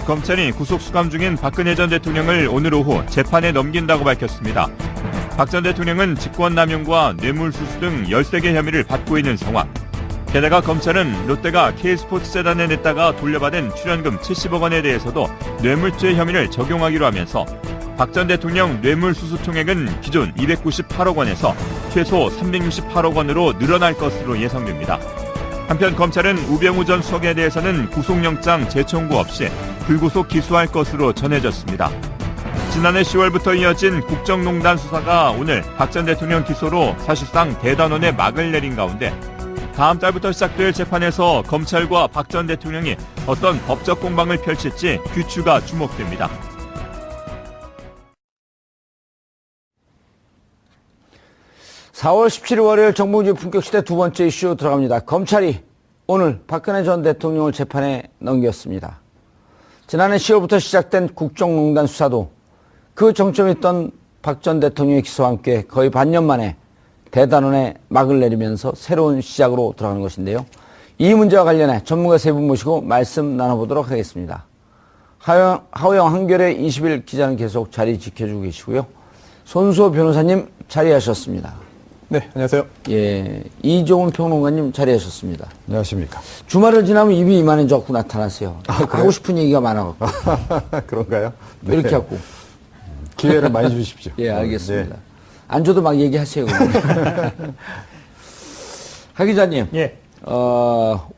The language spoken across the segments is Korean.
검찰이 구속수감 중인 박근혜 전 대통령을 오늘 오후 재판에 넘긴다고 밝혔습니다. 박 전 대통령은 직권남용과 뇌물수수 등 13개 혐의를 받고 있는 상황. 게다가 검찰은 롯데가 K스포츠재단에 냈다가 돌려받은 출연금 70억 원에 대해서도 뇌물죄 혐의를 적용하기로 하면서 박 전 대통령 뇌물수수 총액은 기존 298억 원에서 최소 368억 원으로 늘어날 것으로 예상됩니다. 한편 검찰은 우병우 전 수석에 대해서는 구속영장 재청구 없이 불구속 기소할 것으로 전해졌습니다. 지난해 10월부터 이어진 국정농단 수사가 오늘 박 전 대통령 기소로 사실상 대단원의 막을 내린 가운데 다음 달부터 시작될 재판에서 검찰과 박 전 대통령이 어떤 법적 공방을 펼칠지 귀추가 주목됩니다. (4월 17일) 월요일 정봉주 품격시대 두 번째 이슈 들어갑니다. 검찰이 오늘 박근혜 전 대통령을 재판에 넘겼습니다. 지난해 10월부터 시작된 국정농단 수사도 그 정점에 있던 박 전 대통령의 기소와 함께 거의 반년 만에 대단원의 막을 내리면서 새로운 시작으로 들어가는 것인데요. 이 문제와 관련해 전문가 세 분 모시고 말씀 나눠보도록 하겠습니다. 하호영 한겨레 20일 기자는 계속 자리 지켜주고 계시고요. 손수호 변호사님 자리하셨습니다. 네, 안녕하세요. 예, 이종훈 평론가님 자리하셨습니다. 안녕하십니까. 주말을 지나면 입이 이만해 자꾸 나타나세요. 하고 싶은 얘기가 많아갖고. 그런가요? 네. 이렇게 하고. 기회를 많이 주십시오. 예, 알겠습니다. 네. 안 줘도 막 얘기하세요. 하 기자님. 예.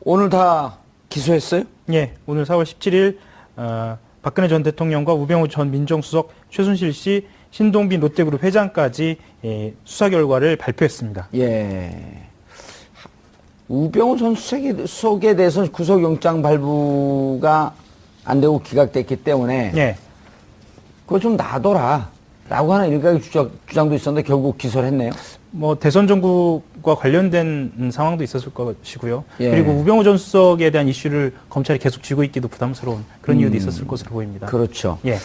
오늘 다 기소했어요? 예. 오늘 4월 17일 박근혜 전 대통령과 우병우 전 민정수석, 최순실 씨, 신동빈 롯데그룹 회장까지 수사 결과를 발표했습니다. 예. 우병우 전 수석에 대해서는 구속영장 발부가 안 되고 기각됐기 때문에 예. 그거 좀 놔둬라 라고 하는 일각의 주장도 있었는데 결국 기소를 했네요. 뭐 대선 정국과 관련된 상황도 있었을 것이고요. 예. 그리고 우병우 전 수석에 대한 이슈를 검찰이 계속 쥐고 있기도 부담스러운 그런 이유도 있었을 것으로 보입니다. 그렇죠. 예.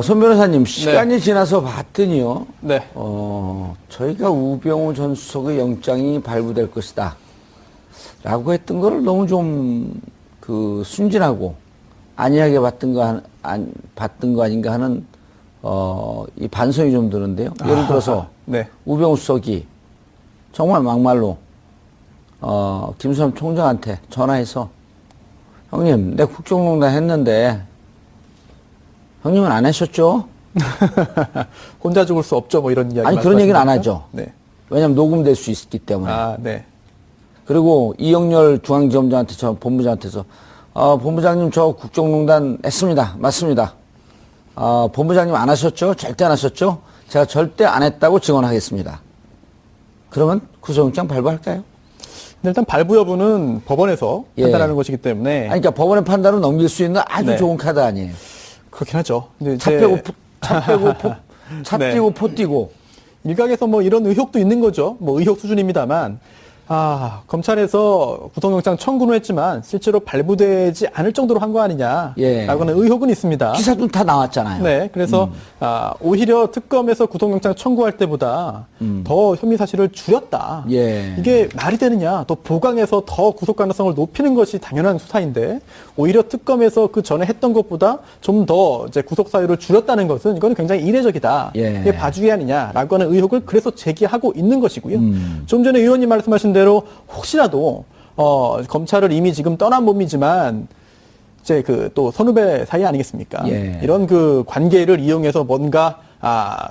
손 변호사님, 시간이 지나서 봤더니요. 네. 저희가 우병우 전 수석의 영장이 발부될 것이다 라고 했던 거를 너무 좀 순진하고 안이하게 봤던 거 아닌가 하는 이 반성이 좀 드는데요. 예를 들어서 네. 우병우 수석이 정말 막말로 김수남 총장한테 전화해서 형님, 내 국정농단 했는데 형님은 안 하셨죠? 혼자 죽을 수 없죠, 뭐 이런 이야기. 아니, 그런 얘기는 안 하죠. 네. 왜냐면 녹음될 수 있기 때문에. 아, 네. 그리고 이영렬 중앙지검장한테, 본부장한테서 본부장님 저 국정농단 했습니다. 맞습니다. 본부장님 안 하셨죠? 절대 안 하셨죠? 제가 절대 안 했다고 증언하겠습니다. 그러면 구속영장 발부할까요? 일단 발부 여부는 법원에서 예. 판단하는 것이기 때문에. 아니, 그러니까 법원의 판단을 넘길 수 있는 아주 네. 좋은 카드 아니에요. 그렇긴 하죠. 근데 차 뛰고 포 뛰고. 일각에서 뭐 이런 의혹도 있는 거죠. 뭐 의혹 수준입니다만. 검찰에서 구속영장 청구는 했지만 실제로 발부되지 않을 정도로 한 거 아니냐라고 예. 하는 의혹은 있습니다. 기사도 다 나왔잖아요. 네, 그래서 오히려 특검에서 구속영장 청구할 때보다 더 혐의 사실을 줄였다. 예. 이게 말이 되느냐? 또 보강해서 더 구속 가능성을 높이는 것이 당연한 수사인데 오히려 특검에서 그 전에 했던 것보다 좀 더 이제 구속 사유를 줄였다는 것은 이거는 굉장히 이례적이다. 예. 이게 봐주기 아니냐라고 하는 의혹을 그래서 제기하고 있는 것이고요. 좀 전에 의원님 말씀하신 대로 혹시라도 검찰을 이미 지금 떠난 몸이지만 이제 또 선후배 사이 아니겠습니까? 예. 이런 관계를 이용해서 뭔가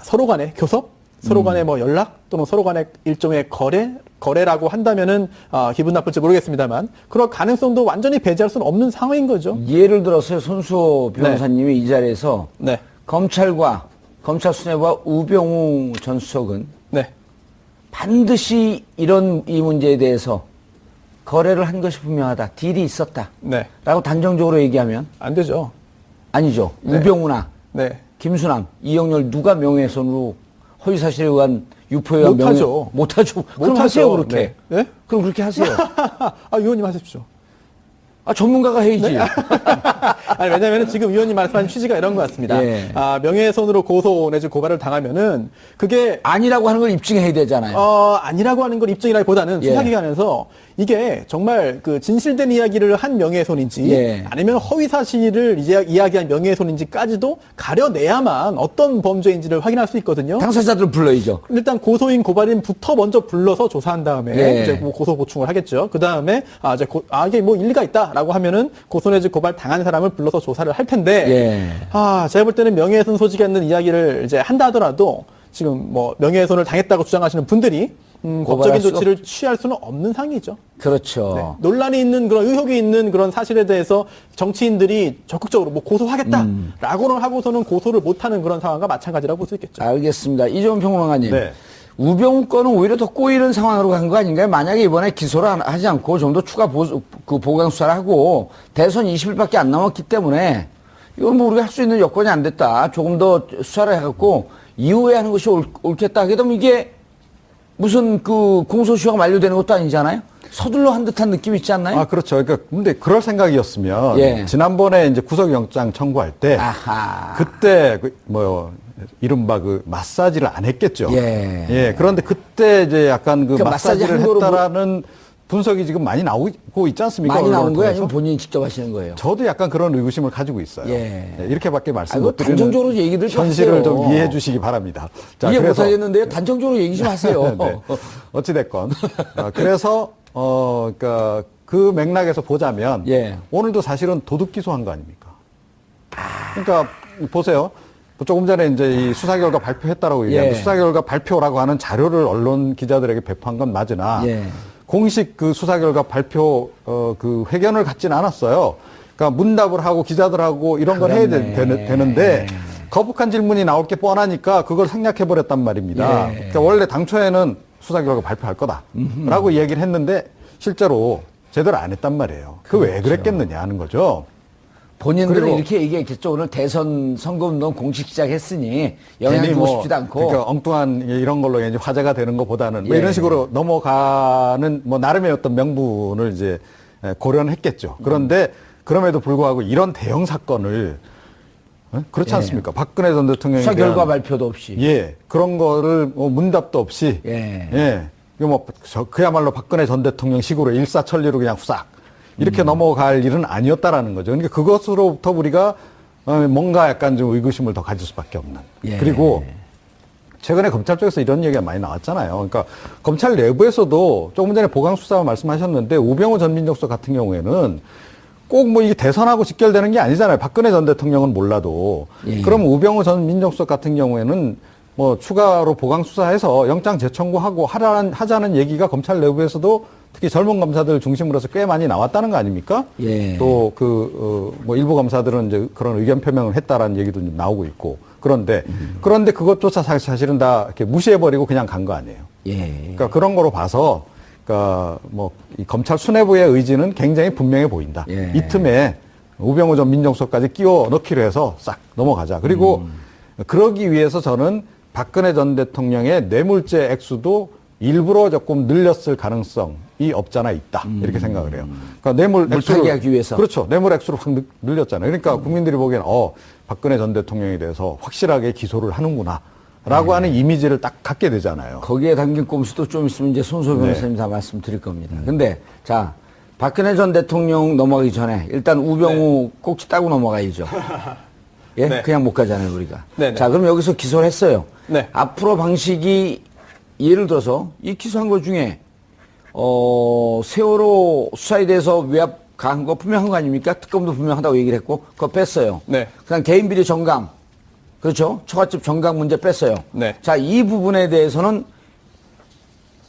서로 간의 교섭, 서로 간의 뭐 연락 또는 서로 간의 일종의 거래라고 한다면은 기분 나쁠지 모르겠습니다만 그런 가능성도 완전히 배제할 수는 없는 상황인 거죠. 예를 들어서 손수호 변호사님이 네. 이 자리에서 네. 검찰 수뇌부와 우병우 전 수석은 네. 반드시 이 문제에 대해서 거래를 한 것이 분명하다. 딜이 있었다. 네. 라고 단정적으로 얘기하면 안 되죠. 아니죠. 네. 우병우나 네. 김수남, 이영렬 누가 명예훼손으로 허위사실에 의한 유포에 의한 못하죠. 못하죠. 그럼 하세요 그렇게. 네. 네? 그럼 그렇게 하세요. 의원님 하십시오. 전문가가 해야지. 네? 아니, 왜냐하면 지금 의원님 말씀하신 취지가 이런 것 같습니다. 예. 명예훼손으로 고소 내지 고발을 당하면은 그게 아니라고 하는 걸 입증해야 되잖아요. 아니라고 하는 걸 입증이라기보다는 예. 수사기관에서 이게 정말 그 진실된 이야기를 한 명예훼손인지 예. 아니면 허위 사실을 이제 이야기한 명예훼손인지까지도 가려내야만 어떤 범죄인지를 확인할 수 있거든요. 당사자들 불러야죠. 일단 고소인 고발인부터 먼저 불러서 조사한 다음에 예. 이제 뭐 고소 보충을 하겠죠. 그 다음에 이제 이게 뭐 일리가 있다라고 하면은 고소 내지 고발 당한 사람을 불러서 조사를 할 텐데 예. 제가 볼 때는 명예훼손 소지가 있는 이야기를 이제 한다 하더라도 지금 뭐 명예훼손을 당했다고 주장하시는 분들이 법적인 조치를 취할 수는 없는 상황이죠. 그렇죠. 네. 논란이 있는 그런 의혹이 있는 그런 사실에 대해서 정치인들이 적극적으로 뭐 고소하겠다라고는 하고서는 고소를 못하는 그런 상황과 마찬가지라고 볼 수 있겠죠. 알겠습니다. 이종훈 평론가님. 네. 우병우 건은 오히려 더 꼬이는 상황으로 간 거 아닌가요? 만약에 이번에 기소를 하지 않고 좀 더 추가 보강 수사를 하고 대선 20일밖에 안 남았기 때문에 이건 뭐 우리가 할 수 있는 여건이 안 됐다. 조금 더 수사를 해갖고 이후에 하는 것이 옳겠다 하게 되면 이게 무슨 그 공소시효가 만료되는 것도 아니잖아요? 서둘러 한 듯한 느낌이 있지 않나요? 그렇죠. 그러니까 근데 그럴 생각이었으면 예. 지난번에 이제 구속영장 청구할 때 아하. 그때 이른바 그 마사지를 안 했겠죠. 예. 그런데 그때 이제 약간 그 마사지 마사지를 한 거로 했다라는 분석이 지금 많이 나오고 있지 않습니까? 많이 나온 언론을 거예요? 통해서? 아니면 본인이 직접 하시는 거예요? 저도 약간 그런 의구심을 가지고 있어요. 예. 이렇게밖에 말씀 아이고, 못 드리는 단정적으로 얘기를 좀 현실을 하세요. 좀 이해해 주시기 바랍니다. 자, 이해 그래서 못하겠는데요? 단정적으로 얘기 좀 하세요. 네. 어찌됐건. 그래서, 그러니까 그 맥락에서 보자면, 예. 오늘도 사실은 도둑 기소한 거 아닙니까? 그러니까, 보세요. 조금 전에 이제 이 수사 결과 발표했다라고 얘기하는데, 예. 수사 결과 발표라고 하는 자료를 언론 기자들에게 배포한 건 맞으나, 예. 공식 그 수사 결과 발표, 그 회견을 갖지는 않았어요. 그러니까 문답을 하고 기자들하고 이런 걸 해야 되는데, 거북한 질문이 나올 게 뻔하니까 그걸 생략해버렸단 말입니다. 예. 그러니까 원래 당초에는 수사 결과 발표할 거다라고 얘기를 했는데 실제로 제대로 안 했단 말이에요. 그 왜 그랬겠느냐 하는 거죠. 본인들은 그리고 이렇게 얘기했겠죠. 오늘 대선 선거운동 공식 시작했으니 영향 괜히 주고 싶지도 않고. 그러니까 엉뚱한 이런 걸로 이제 화제가 되는 것보다는 뭐 예. 이런 식으로 넘어가는 뭐 나름의 어떤 명분을 이제 고려는 했겠죠. 그런데 그럼에도 불구하고 이런 대형 사건을 그렇지 예. 않습니까? 박근혜 전 대통령에 수사 대한 결과 발표도 없이. 예, 그런 거를 뭐 문답도 없이 예. 이거 뭐 그야말로 박근혜 전 대통령 식으로 일사천리로 그냥 후싹 이렇게 넘어갈 일은 아니었다라는 거죠. 그러니까 그것으로부터 우리가 뭔가 약간 좀 의구심을 더 가질 수밖에 없는. 예. 그리고 최근에 검찰 쪽에서 이런 얘기가 많이 나왔잖아요. 그러니까 검찰 내부에서도 조금 전에 보강 수사 말씀하셨는데 우병우 전 민정수석 같은 경우에는 꼭 뭐 이게 대선하고 직결되는 게 아니잖아요. 박근혜 전 대통령은 몰라도. 예. 그럼 우병우 전 민정수석 같은 경우에는 뭐 추가로 보강 수사해서 영장 재청구하고 하자는 얘기가 검찰 내부에서도 특히 젊은 검사들 중심으로서 꽤 많이 나왔다는 거 아닙니까? 예. 또 뭐 일부 검사들은 이제 그런 의견 표명을 했다라는 얘기도 좀 나오고 있고. 그런데 그것조차 사실은 다 이렇게 무시해버리고 그냥 간 거 아니에요. 예. 그러니까 그런 거로 봐서 그러니까 뭐 이 검찰 수뇌부의 의지는 굉장히 분명해 보인다. 예. 이 틈에 우병우 전 민정수석까지 끼워 넣기로 해서 싹 넘어가자. 그리고 그러기 위해서 저는 박근혜 전 대통령의 뇌물죄 액수도 일부러 조금 늘렸을 가능성이 없잖아 있다. 이렇게 생각을 해요. 그러니까 뇌물 액수를 물타기 하기 위해서. 그렇죠. 뇌물 액수를 확 늘렸잖아요. 그러니까 국민들이 보기엔 박근혜 전 대통령에 대해서 확실하게 기소를 하는구나. 라고 하는 이미지를 딱 갖게 되잖아요. 거기에 담긴 꼼수도 좀 있으면 이제 손소 변호사님 다 말씀드릴 겁니다. 근데 자 박근혜 전 대통령 넘어가기 전에 일단 우병우 꼭지 따고 넘어가야죠. 예, 네. 그냥 못 가잖아요 우리가. 네네. 자 그럼 여기서 기소를 했어요. 네. 앞으로 방식이 예를 들어서 이 기소한 것 중에 세월호 수사에 대해서 외압 가한 거 분명한 거 아닙니까? 특검도 분명하다고 얘기를 했고 그거 뺐어요. 네. 그냥 개인 비리 정강. 그렇죠. 처갓집 정강 문제 뺐어요. 네. 자, 이 부분에 대해서는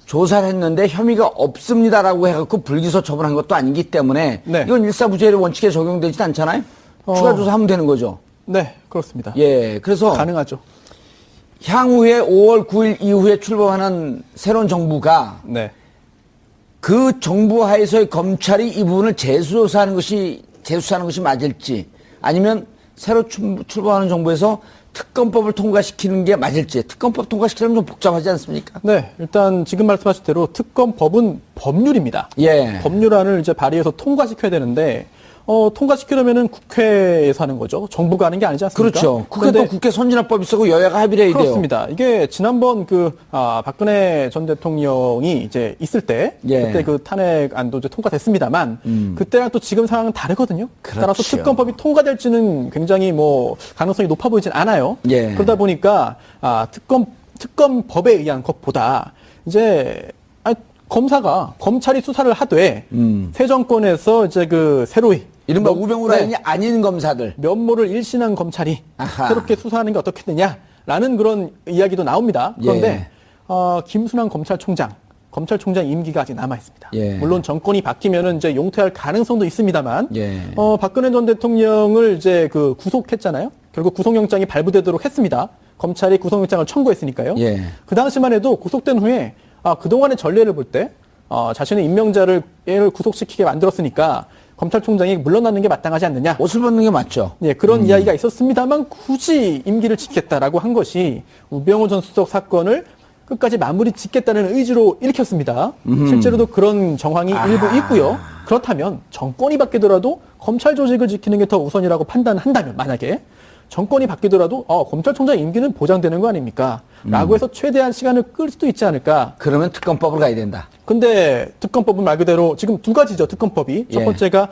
조사를 했는데 혐의가 없습니다라고 해갖고 불기소 처분한 것도 아니기 때문에 네. 이건 일사부재의 원칙에 적용되지 않잖아요. 추가 조사하면 되는 거죠. 네, 그렇습니다. 예, 그래서 가능하죠. 향후에 5월 9일 이후에 출범하는 새로운 정부가 네. 그 정부 하에서의 검찰이 이 부분을 재수사하는 것이 맞을지 아니면 새로 출범하는 정부에서 특검법을 통과시키는 게 맞을지. 특검법 통과시키려면 좀 복잡하지 않습니까? 네, 일단 지금 말씀하신 대로 특검법은 법률입니다. 예. 법률안을 이제 발의해서 통과시켜야 되는데 통과시키려면은 국회에서 하는 거죠. 정부가 하는 게 아니지 않습니까? 그렇죠. 국회도 그런데 국회 선진화법이 있고 여야가 합의를 해야 돼요. 그렇습니다. 이게 지난번 박근혜 전 대통령이 이제 있을 때 예. 그때 그 탄핵안도 이제 통과됐습니다만 그때랑 또 지금 상황은 다르거든요. 그렇죠. 따라서 특검법이 통과될지는 굉장히 뭐 가능성이 높아 보이진 않아요. 예. 그러다 보니까 특검법에 의한 것보다 이제 검찰이 수사를 하되 새 정권에서 이제 그 새로이 이른바 우병우 라인이 아닌 검사들. 면모를 일신한 검찰이 아하. 새롭게 수사하는 게 어떻겠느냐라는 그런 이야기도 나옵니다. 그런데 예. 김순환 검찰총장 임기가 아직 남아 있습니다. 예. 물론 정권이 바뀌면은 이제 용퇴할 가능성도 있습니다만 예. 박근혜 전 대통령을 이제 그 구속했잖아요. 결국 구속영장이 발부되도록 했습니다. 검찰이 구속영장을 청구했으니까요. 예. 그 당시만 해도 구속된 후에 그동안의 전례를 볼 때 자신의 임명자를 얘를 구속시키게 만들었으니까 검찰총장이 물러나는 게 마땅하지 않느냐. 옷을 벗는 게 맞죠. 예, 그런 이야기가 있었습니다만 굳이 임기를 지켰다라고 한 것이 우병우 전 수석 사건을 끝까지 마무리 짓겠다는 의지로 일으켰습니다. 실제로도 그런 정황이 일부 있고요. 그렇다면 정권이 바뀌더라도 검찰 조직을 지키는 게 더 우선이라고 판단한다면 만약에 정권이 바뀌더라도 검찰총장 임기는 보장되는 거 아닙니까? 라고 해서 최대한 시간을 끌 수도 있지 않을까. 그러면 특검법으로 가야 된다. 근데 특검법은 말 그대로 지금 두 가지죠. 특검법이. 첫 예. 번째가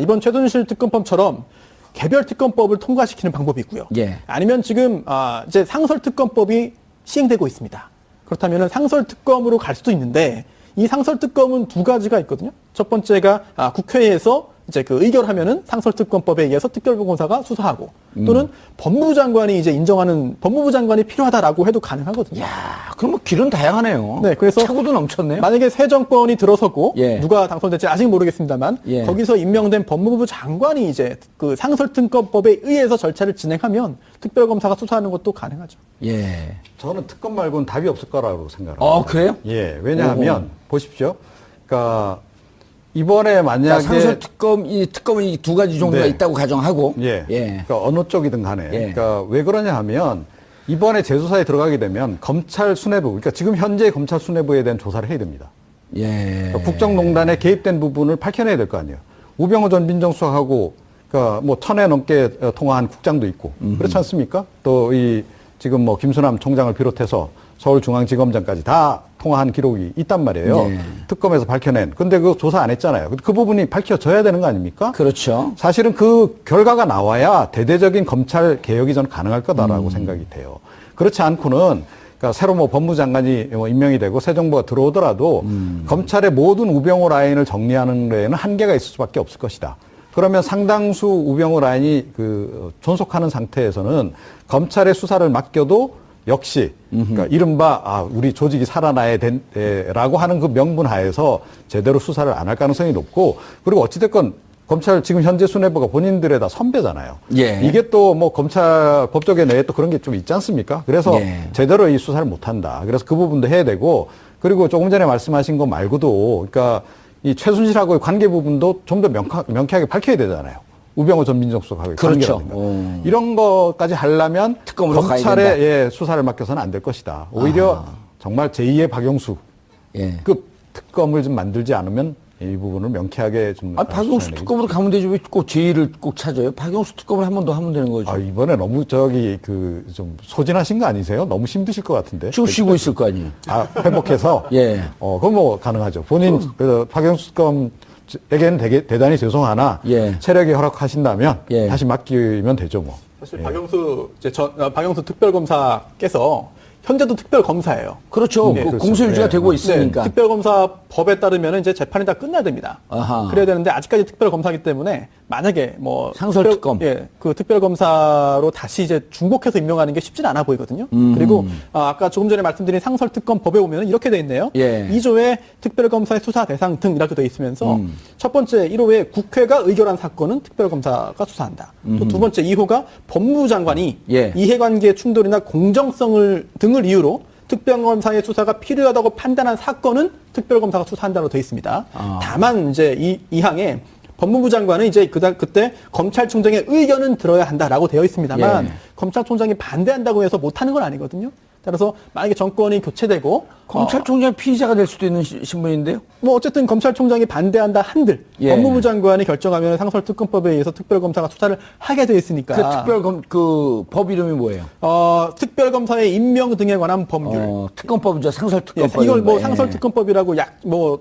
이번 최순실 특검법처럼 개별 특검법을 통과시키는 방법이 있고요. 예. 아니면 지금 이제 상설 특검법이 시행되고 있습니다. 그렇다면 상설 특검으로 갈 수도 있는데 이 상설 특검은 두 가지가 있거든요. 첫 번째가 국회에서 이제 그 의결하면은 상설특검법에 의해서 특별보고사가 수사하고 또는 법무부 장관이 이제 인정하는 법무부 장관이 필요하다라고 해도 가능하거든요. 야, 그럼 뭐 길은 다양하네요. 네, 그래서 차고도 넘쳤네요. 만약에 새 정권이 들어서고 예. 누가 당선될지 아직 모르겠습니다만 예. 거기서 임명된 법무부 장관이 이제 그 상설특검법에 의해서 절차를 진행하면 특별검사가 수사하는 것도 가능하죠. 예. 저는 특검 말고는 답이 없을 거라고 생각합니다. 그래요? 예, 왜냐하면 보십시오. 그러니까 이번에 만약에 상설 특검은 이 두 가지 종류가 네. 있다고 가정하고. 예. 예. 그러니까 어느 쪽이든 간에. 예. 그러니까 왜 그러냐 하면 이번에 재수사에 들어가게 되면 검찰 수뇌부, 그러니까 지금 현재 검찰 수뇌부에 대한 조사를 해야 됩니다. 예. 그러니까 국정농단에 개입된 부분을 밝혀내야 될 거 아니에요. 우병우 전 민정수석하고 그러니까 뭐 1000회 넘게 통화한 국장도 있고 그렇지 않습니까? 또 이 지금 뭐 김수남 총장을 비롯해서 서울중앙지검장까지 다 통화한 기록이 있단 말이에요. 네. 특검에서 밝혀낸. 근데 그거 조사 안 했잖아요. 그 부분이 밝혀져야 되는 거 아닙니까? 그렇죠. 사실은 그 결과가 나와야 대대적인 검찰 개혁이 저는 가능할 거다라고 생각이 돼요. 그렇지 않고는 그러니까 새로 뭐 법무장관이 뭐 임명이 되고 새 정부가 들어오더라도 검찰의 모든 우병우 라인을 정리하는 데에는 한계가 있을 수밖에 없을 것이다. 그러면 상당수 우병우 라인이 존속하는 상태에서는 검찰의 수사를 맡겨도 역시 그러니까 이른바 우리 조직이 살아나야 된라고 하는 그 명분 하에서 제대로 수사를 안 할 가능성이 높고 그리고 어찌됐건 검찰 지금 현재 수뇌부가 본인들의 다 선배잖아요. 예. 이게 또 뭐 검찰 법조계 내에 또 그런 게 좀 있지 않습니까? 그래서 예. 제대로 이 수사를 못 한다. 그래서 그 부분도 해야 되고 그리고 조금 전에 말씀하신 거 말고도 그러니까 이 최순실하고의 관계 부분도 좀 더 명쾌하게 밝혀야 되잖아요. 우병우 전 민정수석하고의 그렇죠. 관계라든가. 이런 것까지 하려면 특검으로 가야 검찰에 수사를 맡겨서는 안 될 것이다. 오히려 정말 제2의 박영수 예. 급 특검을 좀 만들지 않으면 이 부분을 명쾌하게 좀. 박영수 특검으로 가면 되지 왜 꼭 제2를 꼭 찾아요? 박영수 특검을 한 번 더 하면 되는 거죠. 이번에 너무 좀 소진하신 거 아니세요? 너무 힘드실 것 같은데. 지금 쉬고 있을 거 아니에요. 회복해서. 예. 그건 뭐 가능하죠. 본인 박영수 특검에게는 대단히 죄송하나 예. 체력이 허락하신다면 예. 다시 맡기면 되죠 뭐. 사실 박영수 특별검사께서 현재도 특별검사예요. 그렇죠. 네, 그 그렇죠. 공소 유지가 네. 되고 있으니까. 네, 특별검사 법에 따르면 이제 재판이 다 끝나야 됩니다. 아하. 그래야 되는데 아직까지 특별검사이기 때문에 만약에 뭐 상설특검. 그 특별검사로 다시 이제 중복해서 임명하는 게 쉽지는 않아 보이거든요. 그리고 아까 조금 전에 말씀드린 상설특검 법에 보면 이렇게 돼 있네요. 예. 2조에 특별검사의 수사 대상 등 이렇게 돼 있으면서 첫 번째 1호에 국회가 의결한 사건은 특별검사가 수사한다. 또 두 번째 2호가 법무부 장관이 예. 이해관계 충돌이나 공정성을 등을 이유로 특별검사의 수사가 필요하다고 판단한 사건은 특별검사가 수사한다로 되어 있습니다. 다만 이제 이 항에 법무부 장관은 이제 그때 검찰총장의 의견은 들어야 한다라고 되어 있습니다만 예. 검찰총장이 반대한다고 해서 못하는 건 아니거든요. 따라서 만약에 정권이 교체되고 검찰총장 피의자가 될 수도 있는 신분인데요. 뭐 어쨌든 검찰총장이 반대한다 한들 예. 법무부 장관이 결정하면 상설특검법에 의해서 특별검사가 수사를 하게 돼 있으니까 법 이름이 뭐예요? 특별검사의 임명 등에 관한 법률. 특검법이죠. 예, 상설특검법. 이걸 뭐 예. 상설특검법이라고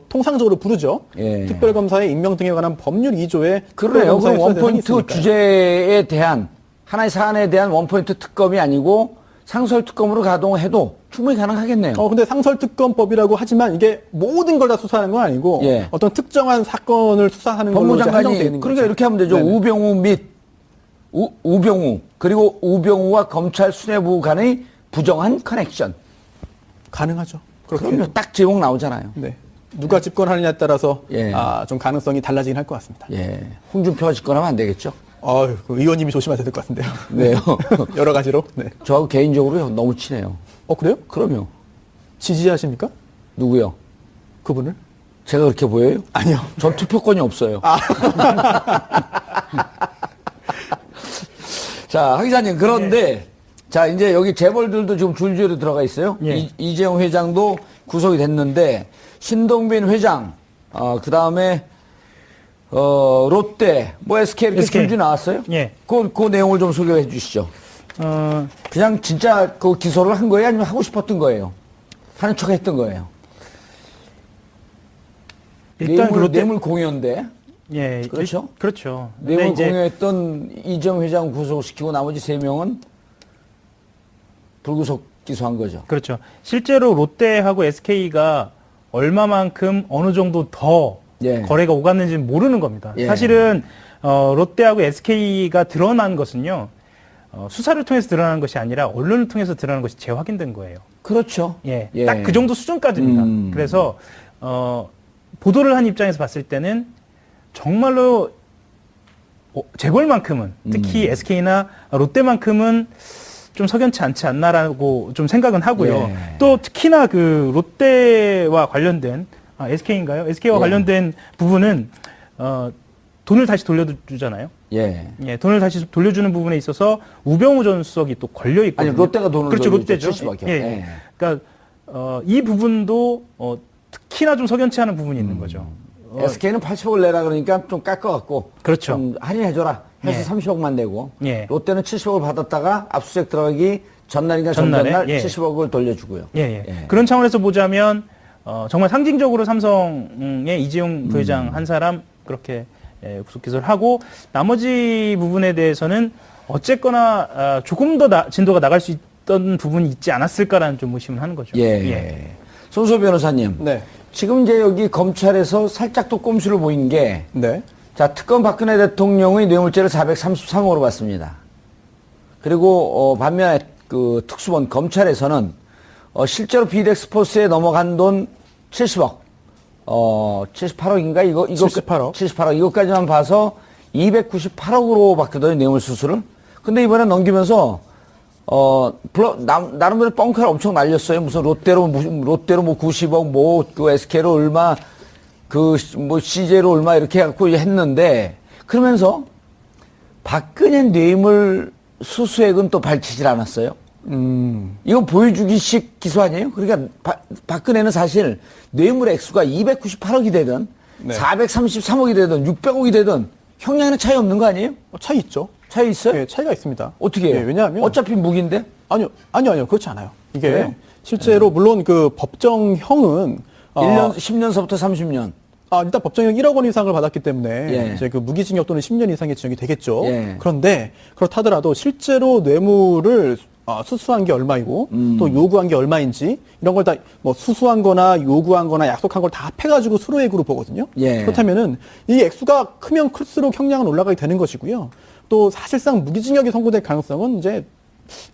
통상적으로 부르죠. 예. 특별검사의 임명 등에 관한 법률 2조에 그러네요. 그럼 원포인트 주제에 대한 하나의 사안에 대한 원포인트 특검이 아니고 상설특검으로 가동해도 충분히 가능하겠네요. 근데 상설특검법이라고 하지만 이게 모든 걸 다 수사하는 건 아니고 예. 어떤 특정한 사건을 수사하는 걸로 이제 한정되어 법무장관이 있는 그러니까 거죠. 이렇게 하면 되죠. 네네. 우병우 및 우병우 그리고 우병우와 검찰 수뇌부 간의 부정한 커넥션. 가능하죠. 그렇게. 그럼요. 딱 제목 나오잖아요. 네. 누가 집권하느냐에 따라서 예. 좀 가능성이 달라지긴 할 것 같습니다. 예. 홍준표가 집권하면 안 되겠죠. 그 의원님이 조심하셔야 될 것 같은데요. 왜요? 여러 가지로. 네. 저하고 개인적으로 너무 친해요. 그래요? 그럼요. 지지하십니까? 누구요? 그분을? 제가 그렇게 보여요? 아니요. 전 투표권이 없어요. 자, 하 기자님, 그런데, 자, 이제 여기 재벌들도 지금 줄줄이 들어가 있어요. 예. 이재용 회장도 구속이 됐는데, 신동빈 회장, 그 다음에, 롯데, SK 이렇게 SK. 줄줄이 나왔어요? 예. 그 내용을 좀 소개해 주시죠. 그냥 진짜 그 기소를 한 거예요? 아니면 하고 싶었던 거예요? 하는 척 했던 거예요? 일단 뇌물 공여인데. 예, 그렇죠? 그렇죠. 근데 뇌물 이제 공여했던 이재용 회장 구속시키고 나머지 3명은 불구속 기소한 거죠. 그렇죠. 실제로 롯데하고 SK가 얼마만큼 어느 정도 더 예. 거래가 오갔는지는 모르는 겁니다. 예. 사실은 롯데하고 SK가 드러난 것은요. 수사를 통해서 드러난 것이 아니라 언론을 통해서 드러난 것이 재확인된 거예요. 그렇죠. 예. 예. 딱 그 정도 수준까지입니다. 그래서 보도를 한 입장에서 봤을 때는 정말로 재벌만큼은 특히 SK나 롯데만큼은 좀 석연치 않지 않나라고 좀 생각은 하고요. 예. 또 특히나 그 롯데와 관련된 SK인가요? SK와 예. 관련된 부분은 돈을 다시 돌려주잖아요. 예. 예, 돈을 다시 돌려주는 부분에 있어서 우병우 전 수석이 또 걸려 있거든요. 아니, 롯데가 돈을 그렇죠, 돌려주죠. 롯데죠. 70억 이요. 예, 예. 그러니까 이 부분도 특히나 좀 석연치 않은 부분이 있는 거죠. SK는 80억을 내라 그러니까 좀 깎아갖고. 그렇죠. 좀 할인해줘라. 해서 예. 30억만 내고. 예. 롯데는 70억을 받았다가 압수수색 들어가기 전날인가 전날에, 전날 예. 70억을 돌려주고요. 예, 예. 그런 차원에서 보자면 정말 상징적으로 삼성의 이재용 부회장 한 사람 그렇게 구속 기소를 하고 나머지 부분에 대해서는 어쨌거나 조금 더 진도가 나갈 수 있던 부분이 있지 않았을까라는 좀 의심을 하는 거죠. 예. 손소 변호사님. 네. 지금 이제 여기 검찰에서 살짝 또 꼼수를 보인 게, 네. 자, 특검 박근혜 대통령의 뇌물죄를 433억으로 받습니다. 그리고, 반면에 그 특수본 검찰에서는, 실제로 비덱스포스에 넘어간 돈 70억, 78억인가? 이거 78억. 78억. 이것까지만 봐서 298억으로 받거든요, 뇌물 수수를. 근데 이번에 넘기면서, 나름대로 뻥카를 엄청 날렸어요. 무슨 롯데로 뭐 90억, 그 SK로 얼마, CJ로 얼마 이렇게 해갖고 했는데, 그러면서 박근혜 뇌물 수수액은 또 밝히질 않았어요. 이거 보여주기식 기소 아니에요? 그러니까 박근혜는 사실 뇌물 액수가 298억이 되든, 네. 433억이 되든, 600억이 되든, 형량에는 차이 없는 거 아니에요? 차이 있죠. 차이 있어요? 예, 차이가 있습니다. 어떻게 해요? 예, 왜냐하면 어차피 무기인데? 아니요. 그렇지 않아요. 이게 그래요? 실제로 물론 그 법정형은 1년, 10년서부터 30년. 일단 법정형 1억 원 이상을 받았기 때문에 예. 이제 그 무기징역 또는 10년 이상의 징역이 되겠죠. 예. 그런데 그렇다더라도 실제로 뇌물을 수수한 게 얼마이고 또 요구한 게 얼마인지 이런 걸 다 뭐 수수한 거나 요구한 거나 약속한 걸 다 합해가지고 수로액으로 보거든요. 예. 그렇다면은 이 액수가 크면 클수록 형량은 올라가게 되는 것이고요. 또 사실상 무기징역이 선고될 가능성은 이제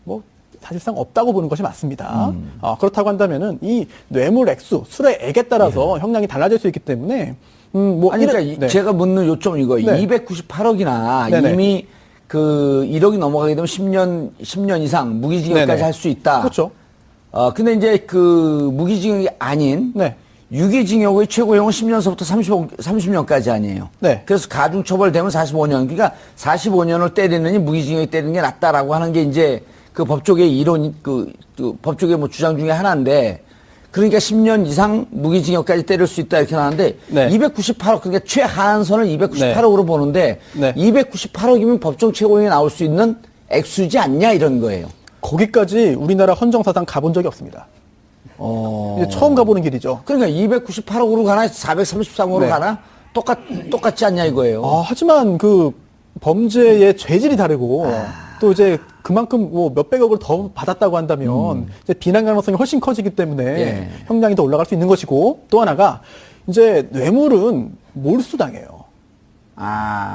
뭐 사실상 없다고 보는 것이 맞습니다. 그렇다고 한다면은 이 뇌물 액수, 수뢰액에 따라서 형량이 달라질 수 있기 때문에 뭐 아니, 그러니까 제가 묻는 요점은 이거예요. 네. 298억이나 네네. 이미 그 1억이 넘어가게 되면 10년 이상 무기징역까지 네네. 할 수 있다. 그렇죠. 근데 이제 그 무기징역이 아닌 네. 유기징역의 최고형은 10년서부터 30년까지 아니에요. 네. 그래서 가중처벌되면 45년. 그러니까 45년을 때리느니 무기징역이 때리는 게 낫다라고 하는 게 이제 그 법조계의 이론, 그 법조계 뭐 주장 중에 하나인데, 그러니까 10년 이상 무기징역까지 때릴 수 있다 이렇게 나왔는데, 네. 298억, 그러니까 최하한선을 298억으로 보는데, 네. 298억이면 법정 최고형이 나올 수 있는 액수지 않냐 이런 거예요. 거기까지 우리나라 헌정사상 가본 적이 없습니다. 이제 처음 가보는 길이죠. 그러니까 298억으로 가나 433억으로 네. 가나 똑같지 않냐 이거예요. 하지만 그 범죄의 죄질이 다르고 또 이제 그만큼 뭐 몇백억을 더 받았다고 한다면 이제 비난 가능성이 훨씬 커지기 때문에 예. 형량이 더 올라갈 수 있는 것이고 또 하나가 이제 뇌물은 몰수당해요.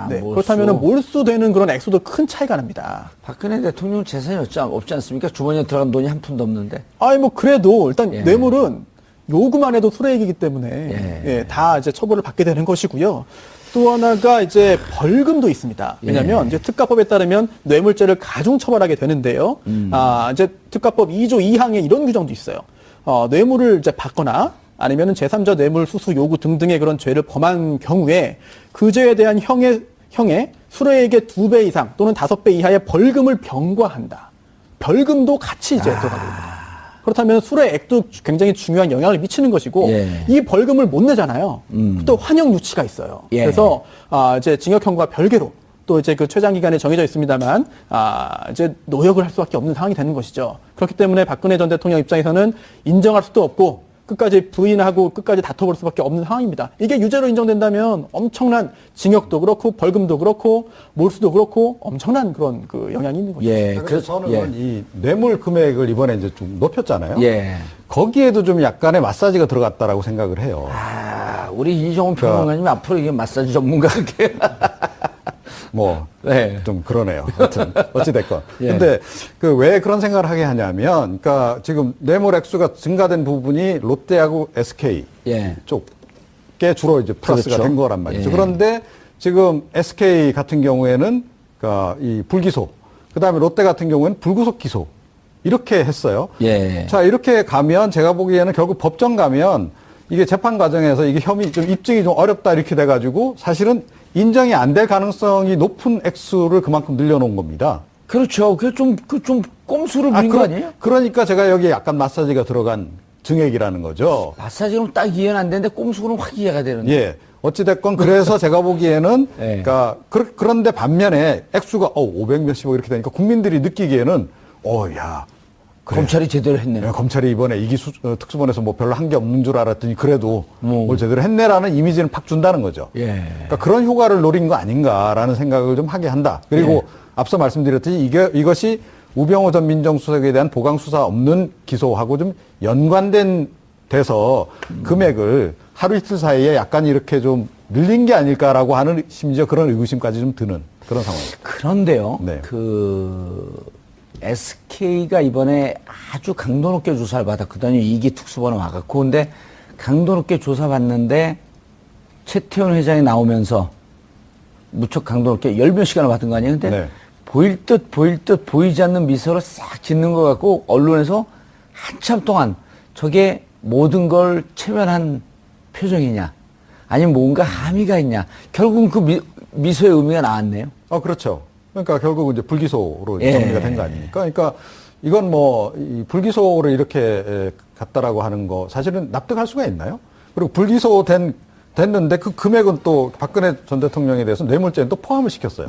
네, 몰수. 그렇다면 몰수되는 그런 액수도 큰 차이가 납니다. 박근혜 대통령 재산이 없지 않습니까? 주머니에 들어간 돈이 한 푼도 없는데. 아니 뭐 그래도 일단 예. 뇌물은 요구만 해도 소액이기 때문에 예. 다 이제 처벌을 받게 되는 것이고요. 또 하나가 이제 벌금도 있습니다. 왜냐하면 이제 특가법에 따르면 뇌물죄를 가중 처벌하게 되는데요. 이제 특가법 2조 2항에 이런 규정도 있어요. 뇌물을 이제 받거나 아니면은 제3자 뇌물 수수 요구 등등의 그런 죄를 범한 경우에 그 죄에 대한 형의 수뢰액의 2배 이상 또는 5배 이하의 벌금을 병과한다. 벌금도 같이 이제 들어가게 됩니다. 그렇다면 수뢰액도 굉장히 중요한 영향을 미치는 것이고 예. 이 벌금을 못 내잖아요. 또 환영 유치가 있어요. 예. 그래서 이제 징역형과 별개로 또 이제 그 최장 기간에 정해져 있습니다만 이제 노역을 할 수밖에 없는 상황이 되는 것이죠. 그렇기 때문에 박근혜 전 대통령 입장에서는 인정할 수도 없고 끝까지 부인하고 끝까지 다퉈볼 수밖에 없는 상황입니다. 이게 유죄로 인정된다면 엄청난 징역도 그렇고 벌금도 그렇고 몰수도 그렇고 엄청난 그런 그 영향이 있는 거죠. 예, 그래서 저는 이 뇌물 금액을 이번에 이제 좀 높였잖아요. 예. 거기에도 좀 약간의 마사지가 들어갔다라고 생각을 해요. 우리 이정훈 평론가님이 앞으로 이게 마사지 전문가게. 뭐, 네. 좀 그러네요. 하여튼, 어찌됐건. 예. 근데 그 왜 그런 생각을 하게 하냐면, 그러니까 지금 뇌물 액수가 증가된 부분이 롯데하고 SK 예. 쪽에 주로 이제 플러스가 그렇죠. 된 거란 말이죠. 예. 그런데 지금 SK 같은 경우에는 그러니까 이 불기소, 그 다음에 롯데 같은 경우에는 불구속 기소. 이렇게 했어요. 예. 자, 이렇게 가면 제가 보기에는 결국 법정 가면 이게 재판 과정에서 이게 혐의 좀 입증이 좀 어렵다 이렇게 돼가지고 사실은 인정이 안 될 가능성이 높은 액수를 그만큼 늘려놓은 겁니다. 그렇죠. 그게 좀 꼼수를 부린 거 아니에요? 그러니까 제가 여기에 약간 마사지가 들어간 증액이라는 거죠. 마사지는 딱 이해는 안 되는데 꼼수는 확 이해가 되는데. 예. 어찌됐건 그래서 제가 보기에는 예. 그러니까 그런데 반면에 액수가 500 몇십억 이렇게 되니까 국민들이 느끼기에는 야. 그래. 검찰이 제대로 했네. 네, 검찰이 이번에 특수본에서 뭐 별로 한 게 없는 줄 알았더니 그래도 뭘 제대로 했네라는 이미지는 팍 준다는 거죠. 예. 그러니까 그런 효과를 노린 거 아닌가라는 생각을 좀 하게 한다. 그리고 예. 앞서 말씀드렸듯이 이것이 우병우 전 민정수석에 대한 보강 수사 없는 기소하고 좀 연관된 돼서 금액을 하루 이틀 사이에 약간 이렇게 좀 늘린 게 아닐까라고 하는 심지어 그런 의구심까지 좀 드는 그런 상황입니다. 그런데요. 네. SK가 이번에 아주 강도 높게 조사를 받았거든요. 2기 특수본에 와갖고. 근데 강도 높게 조사받는데 최태원 회장이 나오면서 무척 강도 높게 10몇 시간을 받은 거 아니에요? 근데 네. 보일 듯 보이지 않는 미소를 싹 짓는 것 같고 언론에서 한참 동안 저게 모든 걸 체면한 표정이냐 아니면 뭔가 함의가 있냐. 결국은 그 미소의 의미가 나왔네요. 그렇죠. 그러니까 결국은 이제 불기소로 예. 정리가 된 거 아닙니까? 그러니까 이건 이 불기소를 이렇게 갔다라고 하는 거 사실은 납득할 수가 있나요? 그리고 불기소 됐는데 그 금액은 또 박근혜 전 대통령에 대해서 뇌물죄는 또 포함을 시켰어요.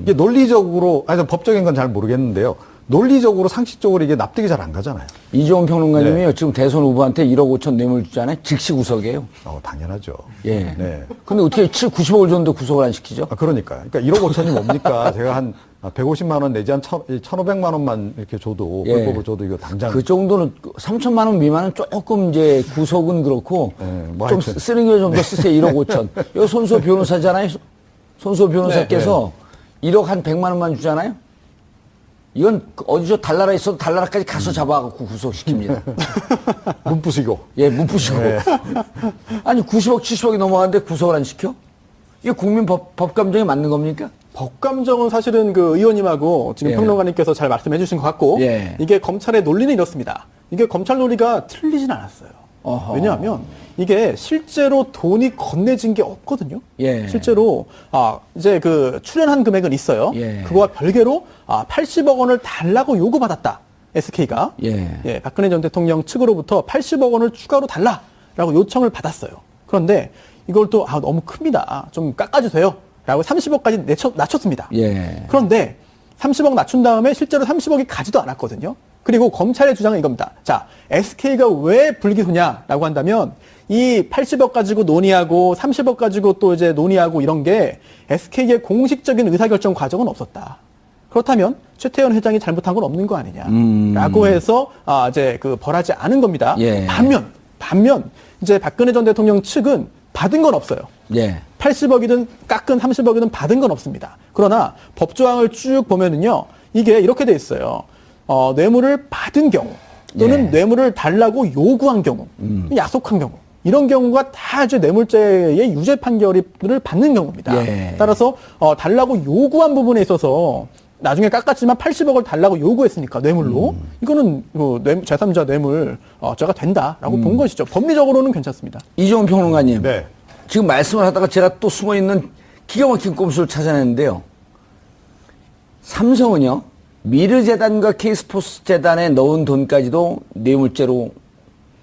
이게 논리적으로, 법적인 건 잘 모르겠는데요. 논리적으로, 상식적으로 이게 납득이 잘 안 가잖아요. 이종훈 평론가님이요. 네. 지금 대선 후보한테 1억 5천 뇌물 주잖아요. 즉시 구속이에요. 당연하죠. 예. 네. 근데 어떻게 90억을 줬는데 구속을 안 시키죠? 그러니까 1억 5천이 뭡니까? 제가 한 150만 원 내지 한 1,500만 원만 이렇게 줘도, 예. 불법으로 줘도 이거 당장. 그 정도는 3천만 원 미만은 조금 이제 구속은 그렇고 뭐 좀 하여튼. 쓰는 게 좀 더 쓰세요. 1억 5천. 여기 손수호 변호사잖아요. 손수호 변호사께서 1억 한 100만 원만 주잖아요. 이건 어디서 달나라에 있어도 달나라까지 가서 잡아갖고 구속시킵니다. 문부시고. 예, 문부시고. 아니 90억 70억이 넘어가는데 구속을 안 시켜? 이게 국민 법감정에 맞는 겁니까? 법감정은 사실은 그 의원님하고 지금 예. 평론가님께서 잘 말씀해 주신 것 같고 예. 이게 검찰의 논리는 이렇습니다. 이게 검찰 논리가 틀리진 않았어요. 어허. 왜냐하면 이게 실제로 돈이 건네진 게 없거든요. 예. 실제로 이제 그 출연한 금액은 있어요. 예. 그거와 별개로 80억 원을 달라고 요구받았다. SK가 예. 박근혜 전 대통령 측으로부터 80억 원을 추가로 달라라고 요청을 받았어요. 그런데 이걸 또 너무 큽니다. 좀 깎아주세요. 라고 30억까지 낮췄습니다. 예. 그런데 30억 낮춘 다음에 실제로 30억이 가지도 않았거든요. 그리고 검찰의 주장은 이겁니다. 자, SK가 왜 불기소냐라고 한다면 이 80억 가지고 논의하고 30억 가지고 또 이제 논의하고 이런 게 SK의 공식적인 의사결정 과정은 없었다. 그렇다면 최태원 회장이 잘못한 건 없는 거 아니냐라고 해서 이제 그 벌하지 않은 겁니다. 예. 반면 이제 박근혜 전 대통령 측은 받은 건 없어요. 예. 80억이든 깎은 30억이든 받은 건 없습니다. 그러나 법조항을 쭉 보면은요, 이게 이렇게 돼 있어요. 뇌물을 받은 경우 또는 예. 뇌물을 달라고 요구한 경우, 약속한 경우. 이런 경우가 다 이제 뇌물죄의 유죄 판결을 받는 경우입니다. 예. 따라서 달라고 요구한 부분에 있어서 나중에 깎았지만 80억을 달라고 요구했으니까 뇌물로 이거는 제3자 뇌물 죄가 된다라고 본 것이죠. 법리적으로는 괜찮습니다. 이종훈 평론가님. 네. 지금 말씀을 하다가 제가 또 숨어있는 기가 막힌 꼼수를 찾아냈는데요. 삼성은요, 미르재단과 K스포츠재단에 넣은 돈까지도 뇌물죄로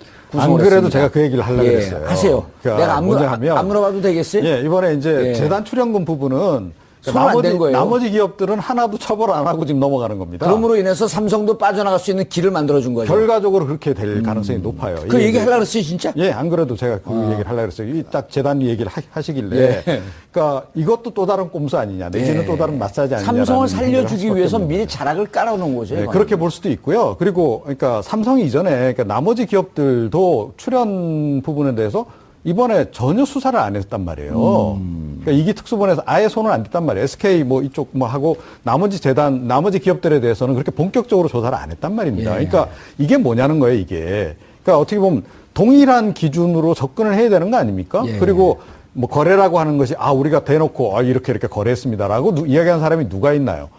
안 구성을 그래도 했습니다. 제가 그 얘기를 하려고 예, 했어요. 하세요. 그러니까 내가 안 물어봐도 되겠어요? 예, 이번에 이제 예. 재단 출연금 부분은 손을 안댄 거예요. 나머지 기업들은 하나도 처벌 안 하고 지금 넘어가는 겁니다. 그럼으로 인해서 삼성도 빠져나갈 수 있는 길을 만들어준 거죠. 결과적으로 그렇게 될 가능성이 높아요. 그 이게 얘기 이제- 하려고 그랬어요, 진짜? 예, 안 그래도 제가 그 얘기를 하려고 했어요. 이 딱 재단 얘기를 하시길래. 예. 그러니까 이것도 또 다른 꼼수 아니냐, 내지는 예. 또 다른 마사지 아니냐. 삼성을 살려주기 위해서 미리 자락을 깔아놓은 거죠. 네, 이거는. 그렇게 볼 수도 있고요. 그리고 그러니까 삼성 이전에 그러니까 나머지 기업들도 출연 부분에 대해서 이번에 전혀 수사를 안 했단 말이에요. 그러니까 이기 특수본에서 아예 손을 안 댔단 말이에요. SK 뭐 이쪽 뭐 하고 나머지 재단, 나머지 기업들에 대해서는 그렇게 본격적으로 조사를 안 했단 말입니다. 예. 그러니까 이게 뭐냐는 거예요, 이게. 그러니까 어떻게 보면 동일한 기준으로 접근을 해야 되는 거 아닙니까? 예. 그리고 뭐 거래라고 하는 것이 우리가 대놓고 이렇게 거래했습니다라고 이야기한 사람이 누가 있나요?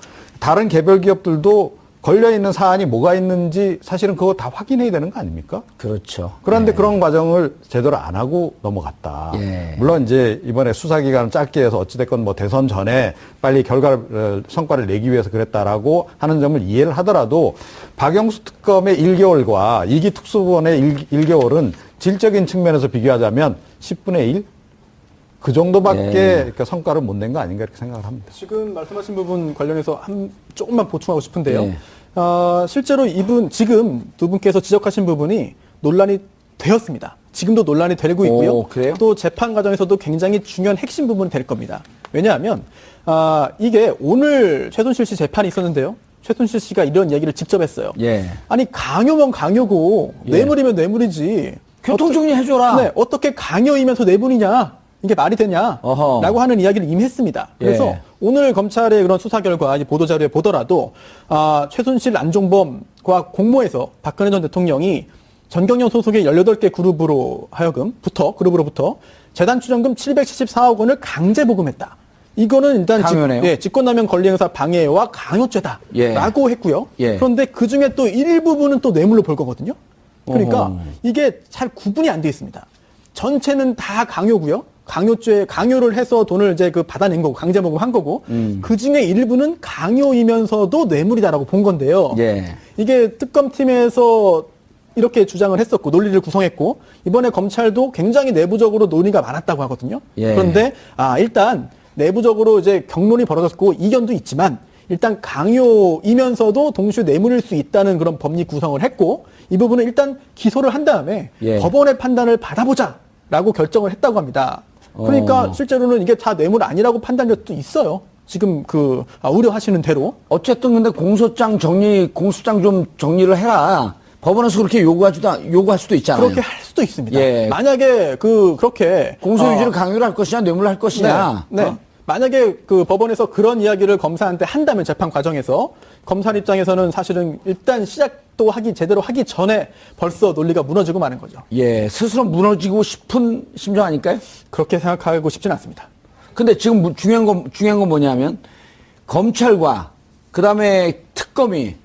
다른 개별 기업들도 걸려 있는 사안이 뭐가 있는지 사실은 그거 다 확인해야 되는 거 아닙니까? 그렇죠. 그런데 그런 과정을 제대로 안 하고 넘어갔다. 예. 물론 이제 이번에 수사 기간을 짧게 해서 어찌됐건 뭐 대선 전에 빨리 성과를 내기 위해서 그랬다라고 하는 점을 이해를 하더라도 박영수 특검의 1개월과 이기 특수본의 1개월은 질적인 측면에서 비교하자면 10분의 1? 그 정도밖에 예. 그러니까 성과를 못 낸 거 아닌가 이렇게 생각을 합니다. 지금 말씀하신 부분 관련해서 조금만 보충하고 싶은데요. 예. 실제로 지금 두 분께서 지적하신 부분이 논란이 되었습니다. 지금도 논란이 되고 있고요. 오, 그래요? 또 재판 과정에서도 굉장히 중요한 핵심 부분이 될 겁니다. 왜냐하면 이게 오늘 최순실 씨 재판이 있었는데요. 최순실 씨가 이런 얘기를 직접 했어요. 예. 아니 강요면 강요고 예. 뇌물이면 뇌물이지. 교통정리 해줘라. 네, 어떻게 강요이면서 뇌물이냐? 이게 말이 되냐? 어허. 라고 하는 이야기를 이미 했습니다. 그래서 예. 오늘 검찰의 그런 수사 결과, 이 보도자료에 보더라도, 최순실, 안종범과 공모해서 박근혜 전 대통령이 전경련 소속의 18개 그룹으로부터 재단 출연금 774억 원을 강제 보금했다. 이거는 일단 강요네요. 직권남용 권리행사 방해와 강요죄다. 예. 라고 했고요. 예. 그런데 그 중에 또 일부분은 또 뇌물로 볼 거거든요. 그러니까 어허. 이게 잘 구분이 안 돼 있습니다. 전체는 다 강요고요. 강요를 해서 돈을 이제 받아낸 거고, 강제모금 한 거고, 그 중에 일부는 강요이면서도 뇌물이다라고 본 건데요. 예. 이게 특검팀에서 이렇게 주장을 했었고, 논리를 구성했고, 이번에 검찰도 굉장히 내부적으로 논의가 많았다고 하거든요. 예. 그런데, 일단 내부적으로 이제 경론이 벌어졌고, 이견도 있지만, 일단 강요이면서도 동시에 뇌물일 수 있다는 그런 법리 구성을 했고, 이 부분은 일단 기소를 한 다음에 예. 법원의 판단을 받아보자라고 결정을 했다고 합니다. 그러니까 실제로는 이게 다 뇌물 아니라고 판단력도 있어요. 지금 우려하시는 대로. 어쨌든 근데 공소장 좀 정리를 해라. 법원에서 그렇게 요구할 수도 있잖아요. 그렇게 할 수도 있습니다. 예. 만약에 그렇게 공소유지를 강요를 할 것이냐, 뇌물을 할 것이냐. 네. 만약에 법원에서 그런 이야기를 검사한테 한다면 재판 과정에서 검사 입장에서는 사실은 일단 시작도 제대로 하기 전에 벌써 논리가 무너지고 마는 거죠. 예, 스스로 무너지고 싶은 심정 아닐까요? 그렇게 생각하고 싶지는 않습니다. 근데 지금 중요한 건 뭐냐면 검찰과 그다음에 특검이